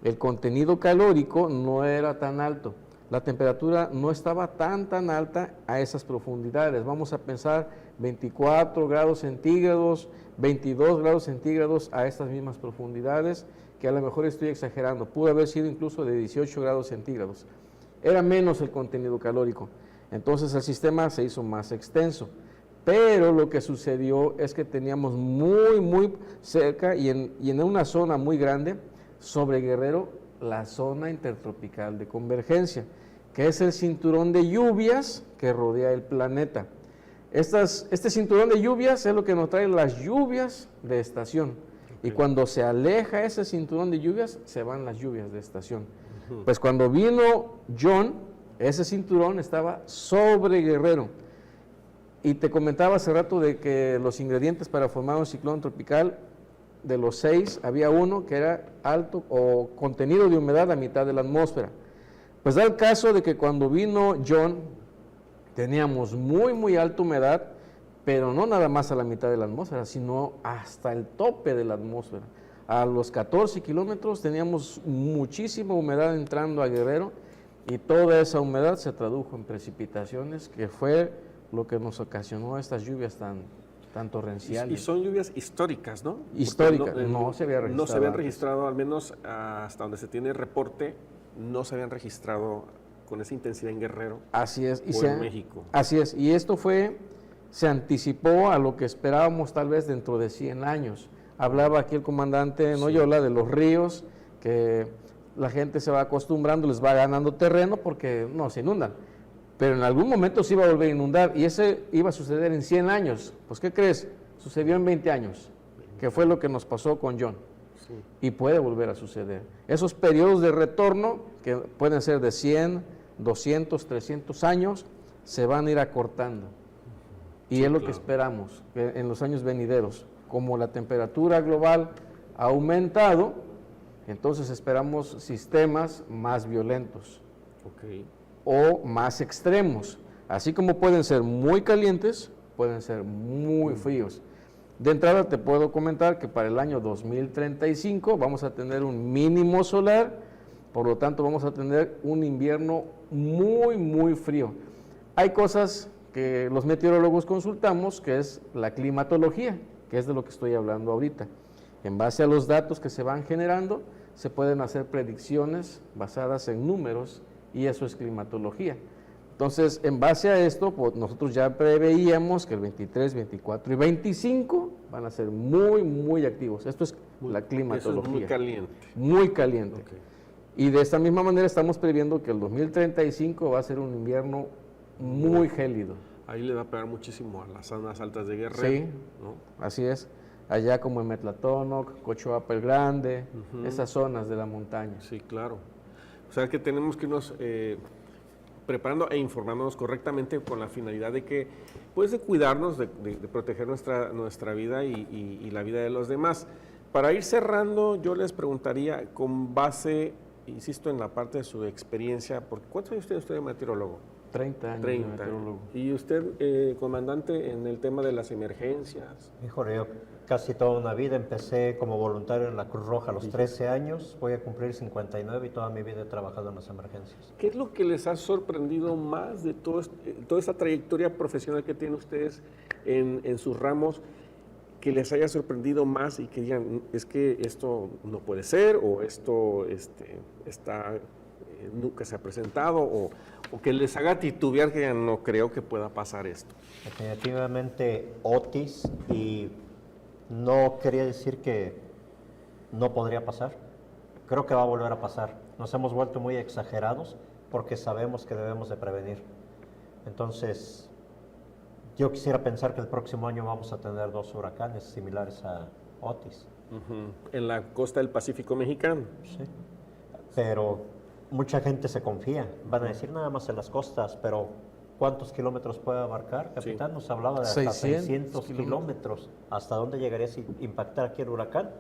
El contenido calórico no era tan alto. La temperatura no estaba tan alta a esas profundidades. Vamos a pensar 24 grados centígrados, 22 grados centígrados a estas mismas profundidades, que a lo mejor estoy exagerando. Pudo haber sido incluso de 18 grados centígrados. Era menos el contenido calórico. Entonces el sistema se hizo más extenso. Pero lo que sucedió es que teníamos muy, muy cerca y en una zona muy grande sobre Guerrero, la zona intertropical de convergencia, que es el cinturón de lluvias que rodea el planeta. Este cinturón de lluvias es lo que nos trae las lluvias de estación. Okay. Y cuando se aleja ese cinturón de lluvias, se van las lluvias de estación. Pues cuando vino John, ese cinturón estaba sobre Guerrero. Y te comentaba hace rato de que los ingredientes para formar un ciclón tropical, de los 6, había uno que era alto o contenido de humedad a mitad de la atmósfera. Pues da el caso de que cuando vino John, teníamos muy, muy alta humedad, pero no nada más a la mitad de la atmósfera, sino hasta el tope de la atmósfera. A los 14 kilómetros teníamos muchísima humedad entrando a Guerrero, y toda esa humedad se tradujo en precipitaciones, que fue lo que nos ocasionó estas lluvias tan torrenciales. Y son lluvias históricas, ¿no? Históricas, no se había registrado. No se habían antes. registrado, al menos hasta donde se tiene reporte, no se habían registrado con esa intensidad en Guerrero. Así es. O en México. Así es, y esto se anticipó a lo que esperábamos tal vez dentro de 100 años. Hablaba aquí el comandante Noyola de los ríos, que la gente se va acostumbrando, les va ganando terreno porque no se inundan. Pero en algún momento se iba a volver a inundar, y ese iba a suceder en 100 años. Pues, ¿qué crees? Sucedió en 20 años, que fue lo que nos pasó con John. Sí. Y puede volver a suceder. Esos periodos de retorno, que pueden ser de 100, 200, 300 años, se van a ir acortando. Y sí, es lo que esperamos en los años venideros. Como la temperatura global ha aumentado, entonces esperamos sistemas más violentos. Okay. O más extremos. Así como pueden ser muy calientes, pueden ser muy fríos. De entrada te puedo comentar que para el año 2035 vamos a tener un mínimo solar, por lo tanto vamos a tener un invierno muy, muy frío. Hay cosas que los meteorólogos consultamos, que es la climatología, que es de lo que estoy hablando ahorita. En base a los datos que se van generando, se pueden hacer predicciones basadas en números, y eso es climatología. Entonces, en base a esto, pues, nosotros ya preveíamos que el 23, 24 y 25 van a ser muy, muy activos. Esto es la climatología. Eso es muy caliente. Muy caliente. Okay. Y de esta misma manera estamos previendo que el 2035 va a ser un invierno muy gélido. Ahí le va a pegar muchísimo a las zonas altas de Guerrero. Sí, ¿no? así es. Allá como en Metlatónoc, Cochoapa el Grande, esas zonas de la montaña. Sí, claro. O sea que tenemos que irnos preparando e informándonos correctamente con la finalidad de que, pues, de cuidarnos, de proteger nuestra vida y la vida de los demás. Para ir cerrando, yo les preguntaría, con base, insisto, en la parte de su experiencia, porque ¿cuántos años tiene usted de meteorólogo? 30 años 30. de meteorólogo. ¿Y usted, comandante, en el tema de las emergencias? Híjole, yo casi toda una vida empecé como voluntario en la Cruz Roja a los 13 años, voy a cumplir 59 y toda mi vida he trabajado en las emergencias. ¿Qué es lo que les ha sorprendido más de toda esta trayectoria profesional que tienen ustedes en sus ramos, que les haya sorprendido más y que digan, es que esto no puede ser, o esto nunca se ha presentado, o que les haga titubear, que ya no creo que pueda pasar esto? Definitivamente Otis, y no quería decir que no podría pasar. Creo que va a volver a pasar. Nos hemos vuelto muy exagerados porque sabemos que debemos de prevenir. Entonces, yo quisiera pensar que el próximo año vamos a tener 2 huracanes similares a Otis. En la costa del Pacífico mexicano. Sí, pero mucha gente se confía. Van a decir nada más en las costas, pero ¿cuántos kilómetros puede abarcar? Capitán, nos hablaba de hasta 600 kilómetros. ¿Hasta dónde llegaría si impactara aquí el huracán?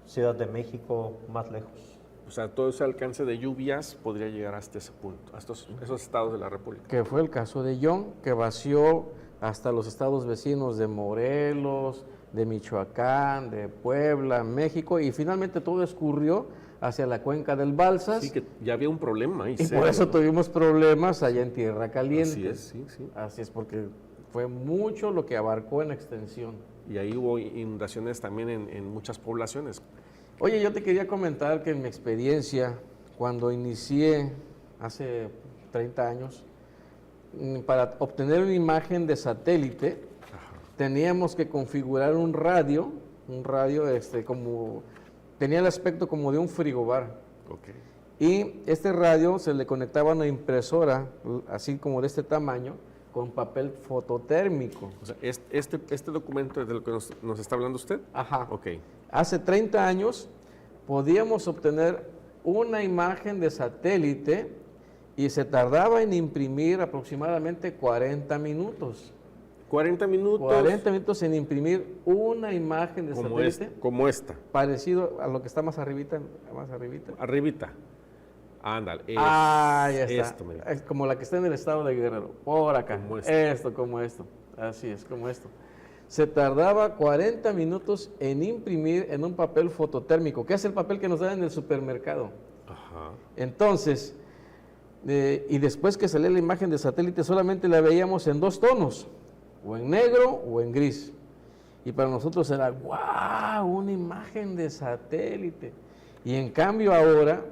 Ciudad de México, más lejos. O sea, todo ese alcance de lluvias podría llegar hasta ese punto, a esos estados de la República. Que fue el caso de John, que vació hasta los estados vecinos de Morelos, de Michoacán, de Puebla, México, y finalmente todo escurrió hacia la cuenca del Balsas. Sí, que ya había un problema ahí. Y por eso tuvimos problemas allá en Tierra Caliente. Así es, sí, sí. Así es, porque fue mucho lo que abarcó en extensión. Y ahí hubo inundaciones también en muchas poblaciones. Oye, yo te quería comentar que en mi experiencia, cuando inicié hace 30 años, para obtener una imagen de satélite, teníamos que configurar un radio como tenía el aspecto como de un frigobar. Okay. Y este radio se le conectaba a una impresora, así como de este tamaño, con papel fototérmico. O sea, este documento es de lo que nos está hablando usted. Ajá. Ok. Hace 30 años podíamos obtener una imagen de satélite y se tardaba en imprimir aproximadamente 40 minutos. 40 minutos. 40 minutos en imprimir una imagen de satélite. Como esta. Parecido a lo que está más arribita. Arribita. Ándale. Ya está. Esto, es como la que está en el estado de Guerrero. Por acá. Como esto. Así es, como esto. Se tardaba 40 minutos en imprimir en un papel fototérmico, que es el papel que nos dan en el supermercado. Ajá. Entonces, y después que salía la imagen de satélite, solamente la veíamos en 2 tonos, o en negro o en gris. Y para nosotros era, ¡wow!, una imagen de satélite. Y en cambio ahora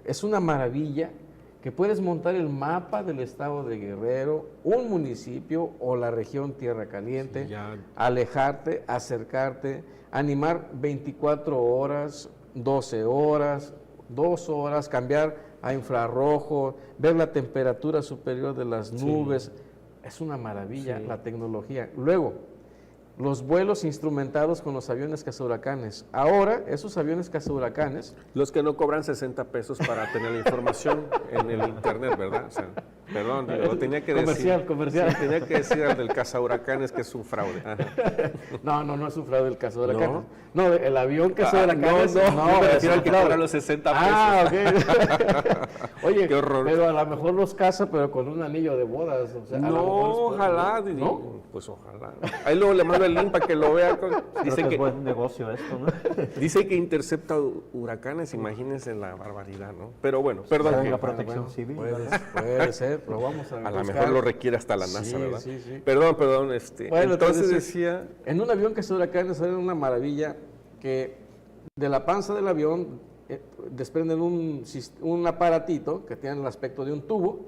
es una maravilla que puedes montar el mapa del estado de Guerrero, un municipio o la región Tierra Caliente, sí, alejarte, acercarte, animar 24 horas, 12 horas, 2 horas, cambiar a infrarrojo, ver la temperatura superior de las nubes. Sí. Es una maravilla la tecnología. Luego, los vuelos instrumentados con los aviones cazahuracanes. Ahora, esos aviones cazahuracanes... Los que no cobran 60 pesos para tener la información en el internet, ¿verdad? O sea, perdón, lo tenía que decir. Comercial. Sí, tenía que decir al del cazahuracanes que es un fraude. Ajá. No es un fraude el cazahuracanes. No, el avión cazahuracanes... No, me refiero al que cobra los 60 pesos. Ok. Oye, qué horror. Pero a lo mejor los caza, pero con un anillo de bodas. O sea, ojalá. ¿No? Pues ojalá. Ahí luego le mando el link para que lo vea. Dice que es buen negocio esto, ¿no? Dice que intercepta huracanes, imagínense la barbaridad, ¿no? Pero bueno, perdón. La protección civil. Puede ser. pero vamos a lo buscar. mejor lo requiere hasta la NASA, Sí, ¿verdad? sí, sí. Perdón, Bueno, entonces decía... En un avión que hace huracanes era una maravilla que de la panza del avión desprenden un aparatito que tiene el aspecto de un tubo,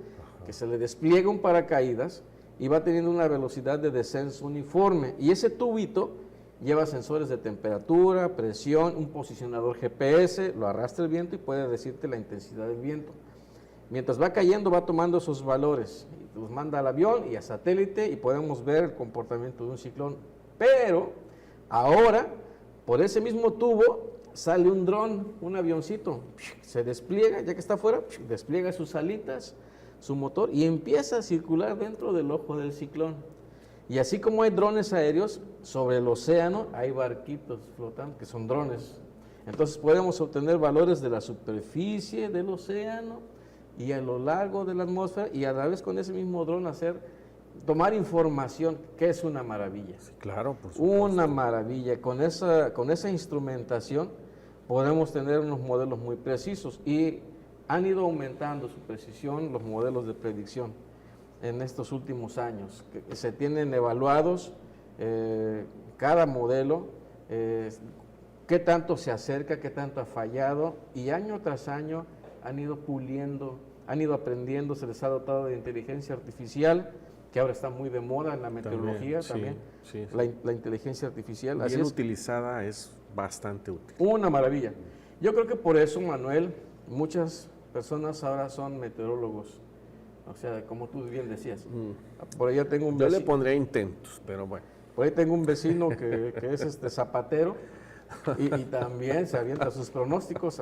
que se le despliega un paracaídas y va teniendo una velocidad de descenso uniforme. Y ese tubito lleva sensores de temperatura, presión, un posicionador GPS, lo arrastra el viento y puede decirte la intensidad del viento. Mientras va cayendo, va tomando esos valores, los manda al avión y a satélite y podemos ver el comportamiento de un ciclón. Pero ahora, por ese mismo tubo, sale un dron, un avioncito, se despliega, ya que está afuera, despliega sus alitas, su motor y empieza a circular dentro del ojo del ciclón. Y así como hay drones aéreos, sobre el océano hay barquitos flotando, que son drones. Entonces podemos obtener valores de la superficie del océano y a lo largo de la atmósfera y a la vez con ese mismo dron tomar información, que es una maravilla. Sí, claro, por supuesto. Una maravilla. Con esa instrumentación podemos tener unos modelos muy precisos y han ido aumentando su precisión los modelos de predicción en estos últimos años, que se tienen evaluados cada modelo, qué tanto se acerca, qué tanto ha fallado, y año tras año han ido puliendo, han ido aprendiendo, se les ha dotado de inteligencia artificial, que ahora está muy de moda en la meteorología también. Sí. La inteligencia artificial. Bien utilizada es bastante útil. Una maravilla. Yo creo que por eso, Manuel, muchas personas ahora son meteorólogos. O sea, como tú bien decías. Por ahí tengo un Yo vecino, le pondría intentos, pero bueno. por ahí tengo un vecino que es zapatero y también se avienta sus pronósticos.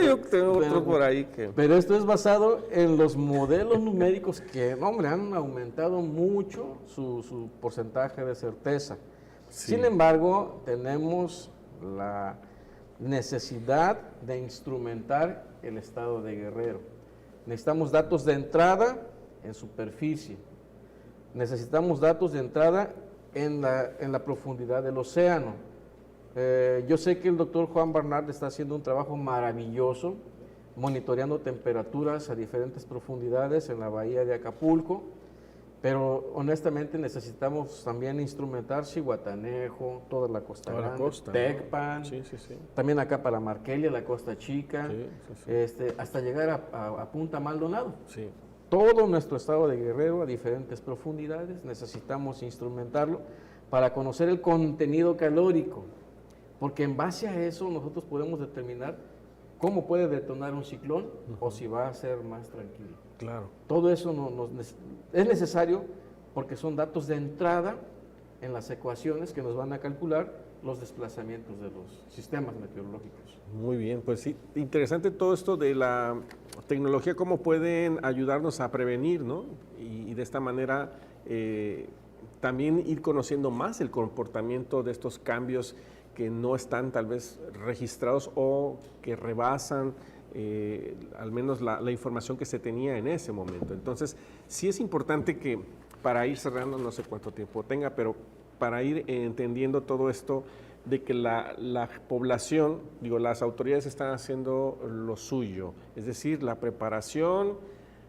Yo tengo otro por ahí que... Pero esto es basado en los modelos numéricos que, hombre, han aumentado mucho su porcentaje de certeza. Sí. Sin embargo, tenemos la necesidad de instrumentar el estado de Guerrero. Necesitamos datos de entrada en superficie. Necesitamos datos de entrada en la profundidad del océano. Yo sé que el doctor Juan Barnard está haciendo un trabajo maravilloso, monitoreando temperaturas a diferentes profundidades en la bahía de Acapulco, pero honestamente necesitamos también instrumentar Zihuatanejo, toda la costa grande, Tecpan, ¿no? Sí. también acá para Marquelia, la Costa Chica, hasta llegar a Punta Maldonado. Sí. Todo nuestro estado de Guerrero a diferentes profundidades necesitamos instrumentarlo para conocer el contenido calórico, porque en base a eso nosotros podemos determinar cómo puede detonar un ciclón o si va a ser más tranquilo. Claro. Todo eso es necesario porque son datos de entrada en las ecuaciones que nos van a calcular los desplazamientos de los sistemas meteorológicos. Muy bien, pues sí, interesante todo esto de la tecnología, cómo pueden ayudarnos a prevenir, ¿no? Y de esta manera también ir conociendo más el comportamiento de estos cambios que no están tal vez registrados o que rebasan al menos la información que se tenía en ese momento. Entonces, sí es importante que para ir cerrando, no sé cuánto tiempo tenga, pero para ir entendiendo todo esto, de que la población, las autoridades están haciendo lo suyo, es decir, la preparación,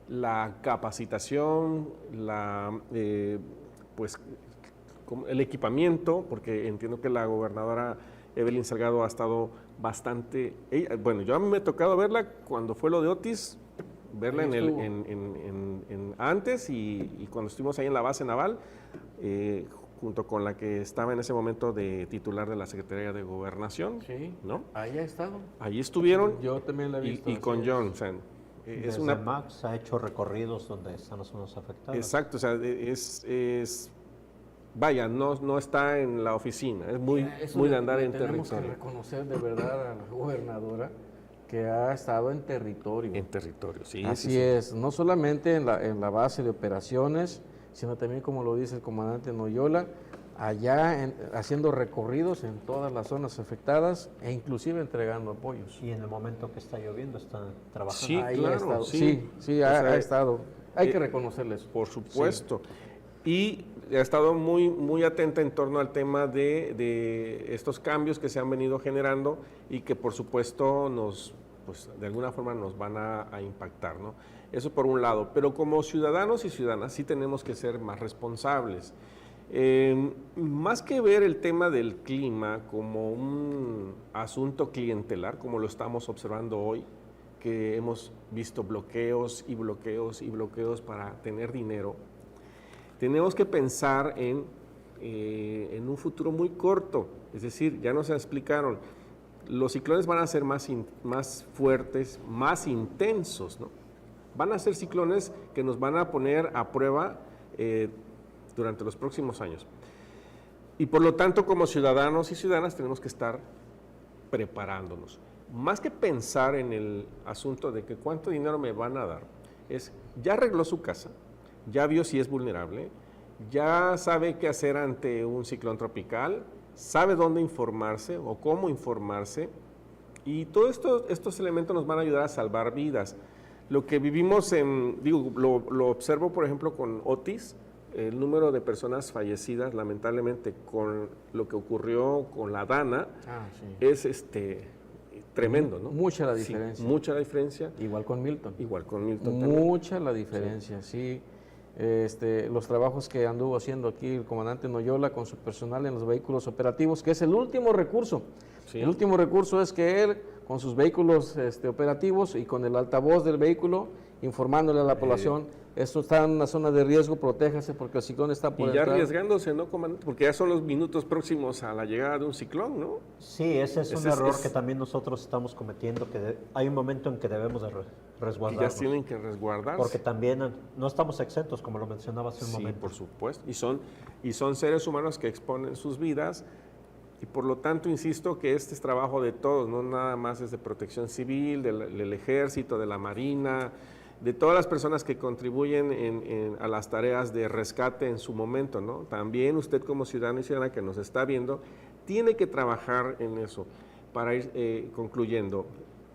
la capacitación, el equipamiento, porque entiendo que la gobernadora Evelyn Salgado ha estado bastante... yo a mí me ha tocado verla cuando fue lo de Otis, verla antes y cuando estuvimos ahí en la base naval, junto con la que estaba en ese momento de titular de la Secretaría de Gobernación. Sí, ¿no? Ahí ha estado. Allí estuvieron. Yo también la he visto. Y con John, o sea, Desde Max ha hecho recorridos donde están las zonas afectadas. Exacto, o sea, no está en la oficina, es muy de andar en territorio. Tenemos que reconocer de verdad a la gobernadora que ha estado en territorio. En territorio, sí. Así es, no solamente en la base de operaciones, sino también, como lo dice el comandante Noyola, allá haciendo recorridos en todas las zonas afectadas e inclusive entregando apoyos. Y en el momento que está lloviendo están trabajando. Sí, ahí claro, ha estado. sí. Ha estado. Hay que reconocerles. Por supuesto. Sí. Y ha estado muy atenta en torno al tema de estos cambios que se han venido generando y que por supuesto de alguna forma nos van a impactar, ¿no? Eso por un lado. Pero como ciudadanos y ciudadanas sí tenemos que ser más responsables. Más que ver el tema del clima como un asunto clientelar, como lo estamos observando hoy, que hemos visto bloqueos y bloqueos y bloqueos para tener dinero, tenemos que pensar en un futuro muy corto. Es decir, ya nos explicaron, los ciclones van a ser más fuertes, más intensos, ¿no? Van a ser ciclones que nos van a poner a prueba durante los próximos años. Y por lo tanto, como ciudadanos y ciudadanas, tenemos que estar preparándonos. Más que pensar en el asunto de que cuánto dinero me van a dar, es, ya arregló su casa, ya vio si es vulnerable, ya sabe qué hacer ante un ciclón tropical, sabe dónde informarse o cómo informarse, y todos estos elementos nos van a ayudar a salvar vidas. Lo que vivimos lo observo, por ejemplo, con Otis, el número de personas fallecidas, lamentablemente, con lo que ocurrió con la Dana, es tremendo, ¿no? Mucha la diferencia. Sí, mucha la diferencia. Igual con Milton. Igual con Milton también. Mucha la diferencia, sí. Los trabajos que anduvo haciendo aquí el comandante Noyola con su personal en los vehículos operativos, que es el último recurso. Sí. El último recurso es que él, con sus vehículos operativos y con el altavoz del vehículo, informándole a la población, esto está en una zona de riesgo, protéjase porque el ciclón está por entrar. Y ya arriesgándose, ¿no, comandante? Porque ya son los minutos próximos a la llegada de un ciclón, ¿no? Sí, ese es un error que también nosotros estamos cometiendo, que hay un momento en que debemos de resguardarnos. Y ya tienen que resguardarse. Porque también no estamos exentos, como lo mencionaba hace un momento. Sí, por supuesto. Y son seres humanos que exponen sus vidas. Y por lo tanto, insisto que este es trabajo de todos, no nada más es de Protección Civil, del Ejército, de la Marina, de todas las personas que contribuyen a las tareas de rescate en su momento, ¿no? También usted como ciudadano y ciudadana que nos está viendo, tiene que trabajar en eso. Para ir concluyendo,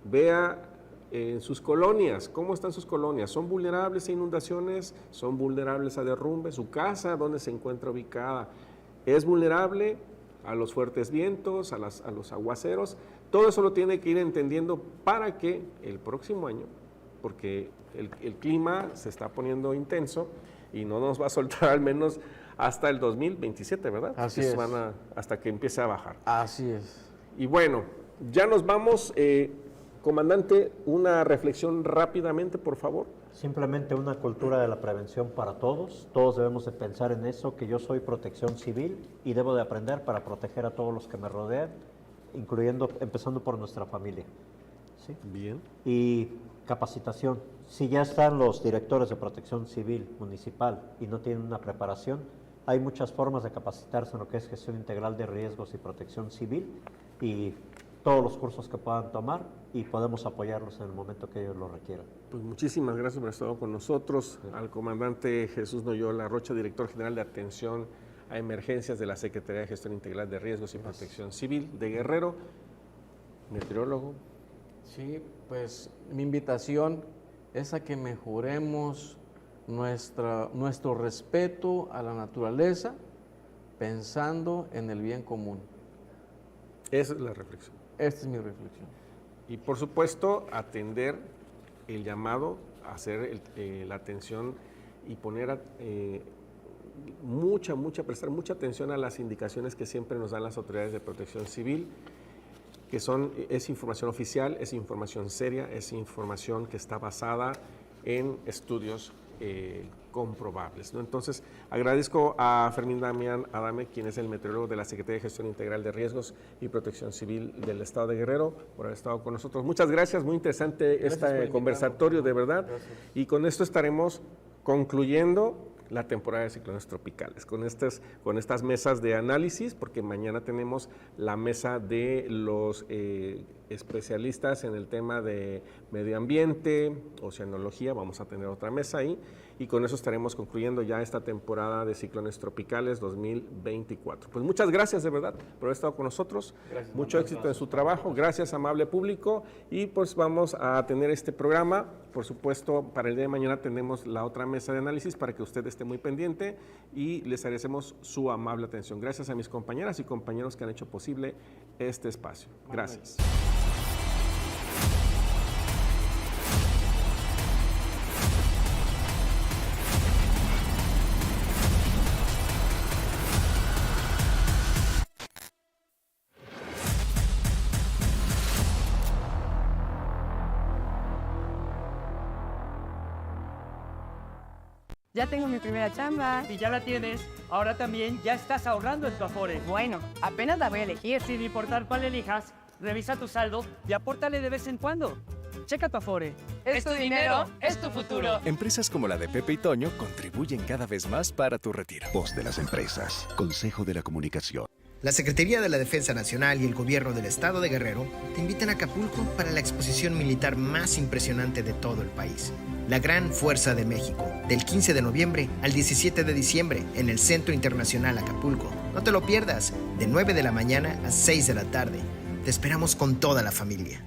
vea en sus colonias, ¿cómo están sus colonias? ¿Son vulnerables a inundaciones? ¿Son vulnerables a derrumbe? ¿Su casa, dónde se encuentra ubicada? ¿Es vulnerable a los fuertes vientos, a los aguaceros? Todo eso lo tiene que ir entendiendo para que el próximo año, porque el clima se está poniendo intenso y no nos va a soltar al menos hasta el 2027, ¿verdad? Así es. Hasta que empiece a bajar. Así es. Y bueno, ya nos vamos. Comandante, una reflexión rápidamente, por favor. Simplemente una cultura de la prevención para todos. Todos debemos de pensar en eso, que yo soy Protección Civil y debo de aprender para proteger a todos los que me rodean, empezando por nuestra familia. ¿Sí? Bien. Y capacitación. Si ya están los directores de Protección Civil municipal y no tienen una preparación, hay muchas formas de capacitarse en lo que es gestión integral de riesgos y protección civil y todos los cursos que puedan tomar y podemos apoyarlos en el momento que ellos lo requieran. Pues muchísimas gracias por estar con nosotros, al comandante Jesús Noyola Rocha, director general de Atención a Emergencias de la Secretaría de Gestión Integral de Riesgos y Protección Civil de Guerrero, meteorólogo. Sí, pues mi invitación es a que mejoremos nuestro respeto a la naturaleza pensando en el bien común. Esa es la reflexión. Esta es mi reflexión. Y por supuesto, atender el llamado, hacer la atención y poner prestar mucha atención a las indicaciones que siempre nos dan las autoridades de protección civil, que es información oficial, es información seria, es información que está basada en estudios comprobables, ¿no? Entonces, agradezco a Fermín Damián Adame, quien es el meteorólogo de la Secretaría de Gestión Integral de Riesgos y Protección Civil del Estado de Guerrero, por haber estado con nosotros. Muchas gracias, muy interesante este conversatorio, de verdad. Gracias. Y con esto estaremos concluyendo la temporada de ciclones tropicales, con estas mesas de análisis, porque mañana tenemos la mesa de los especialistas en el tema de medio ambiente, oceanología, vamos a tener otra mesa ahí, y con eso estaremos concluyendo ya esta temporada de ciclones tropicales 2024. Pues muchas gracias de verdad por haber estado con nosotros, gracias, mucho éxito en su trabajo, gracias amable público, y pues vamos a tener este programa, por supuesto para el día de mañana tenemos la otra mesa de análisis para que usted esté muy pendiente y les agradecemos su amable atención. Gracias a mis compañeras y compañeros que han hecho posible este espacio. Gracias. Ya tengo mi primera chamba. Si ya la tienes, ahora también ya estás ahorrando en tu Afore. Bueno, apenas la voy a elegir. Sin importar cuál elijas, revisa tu saldo y apórtale de vez en cuando. Checa tu Afore. Es tu dinero, es tu futuro. Empresas como la de Pepe y Toño contribuyen cada vez más para tu retiro. Voz de las empresas. Consejo de la Comunicación. La Secretaría de la Defensa Nacional y el Gobierno del Estado de Guerrero te invitan a Acapulco para la exposición militar más impresionante de todo el país. La Gran Fuerza de México, del 15 de noviembre al 17 de diciembre en el Centro Internacional Acapulco. No te lo pierdas, de 9 de la mañana a 6 de la tarde. Te esperamos con toda la familia.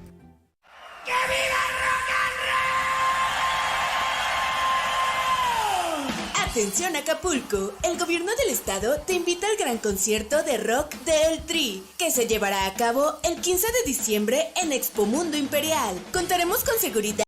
Atención Acapulco, el gobierno del estado te invita al gran concierto de rock de El Tri, que se llevará a cabo el 15 de diciembre en Expo Mundo Imperial. Contaremos con seguridad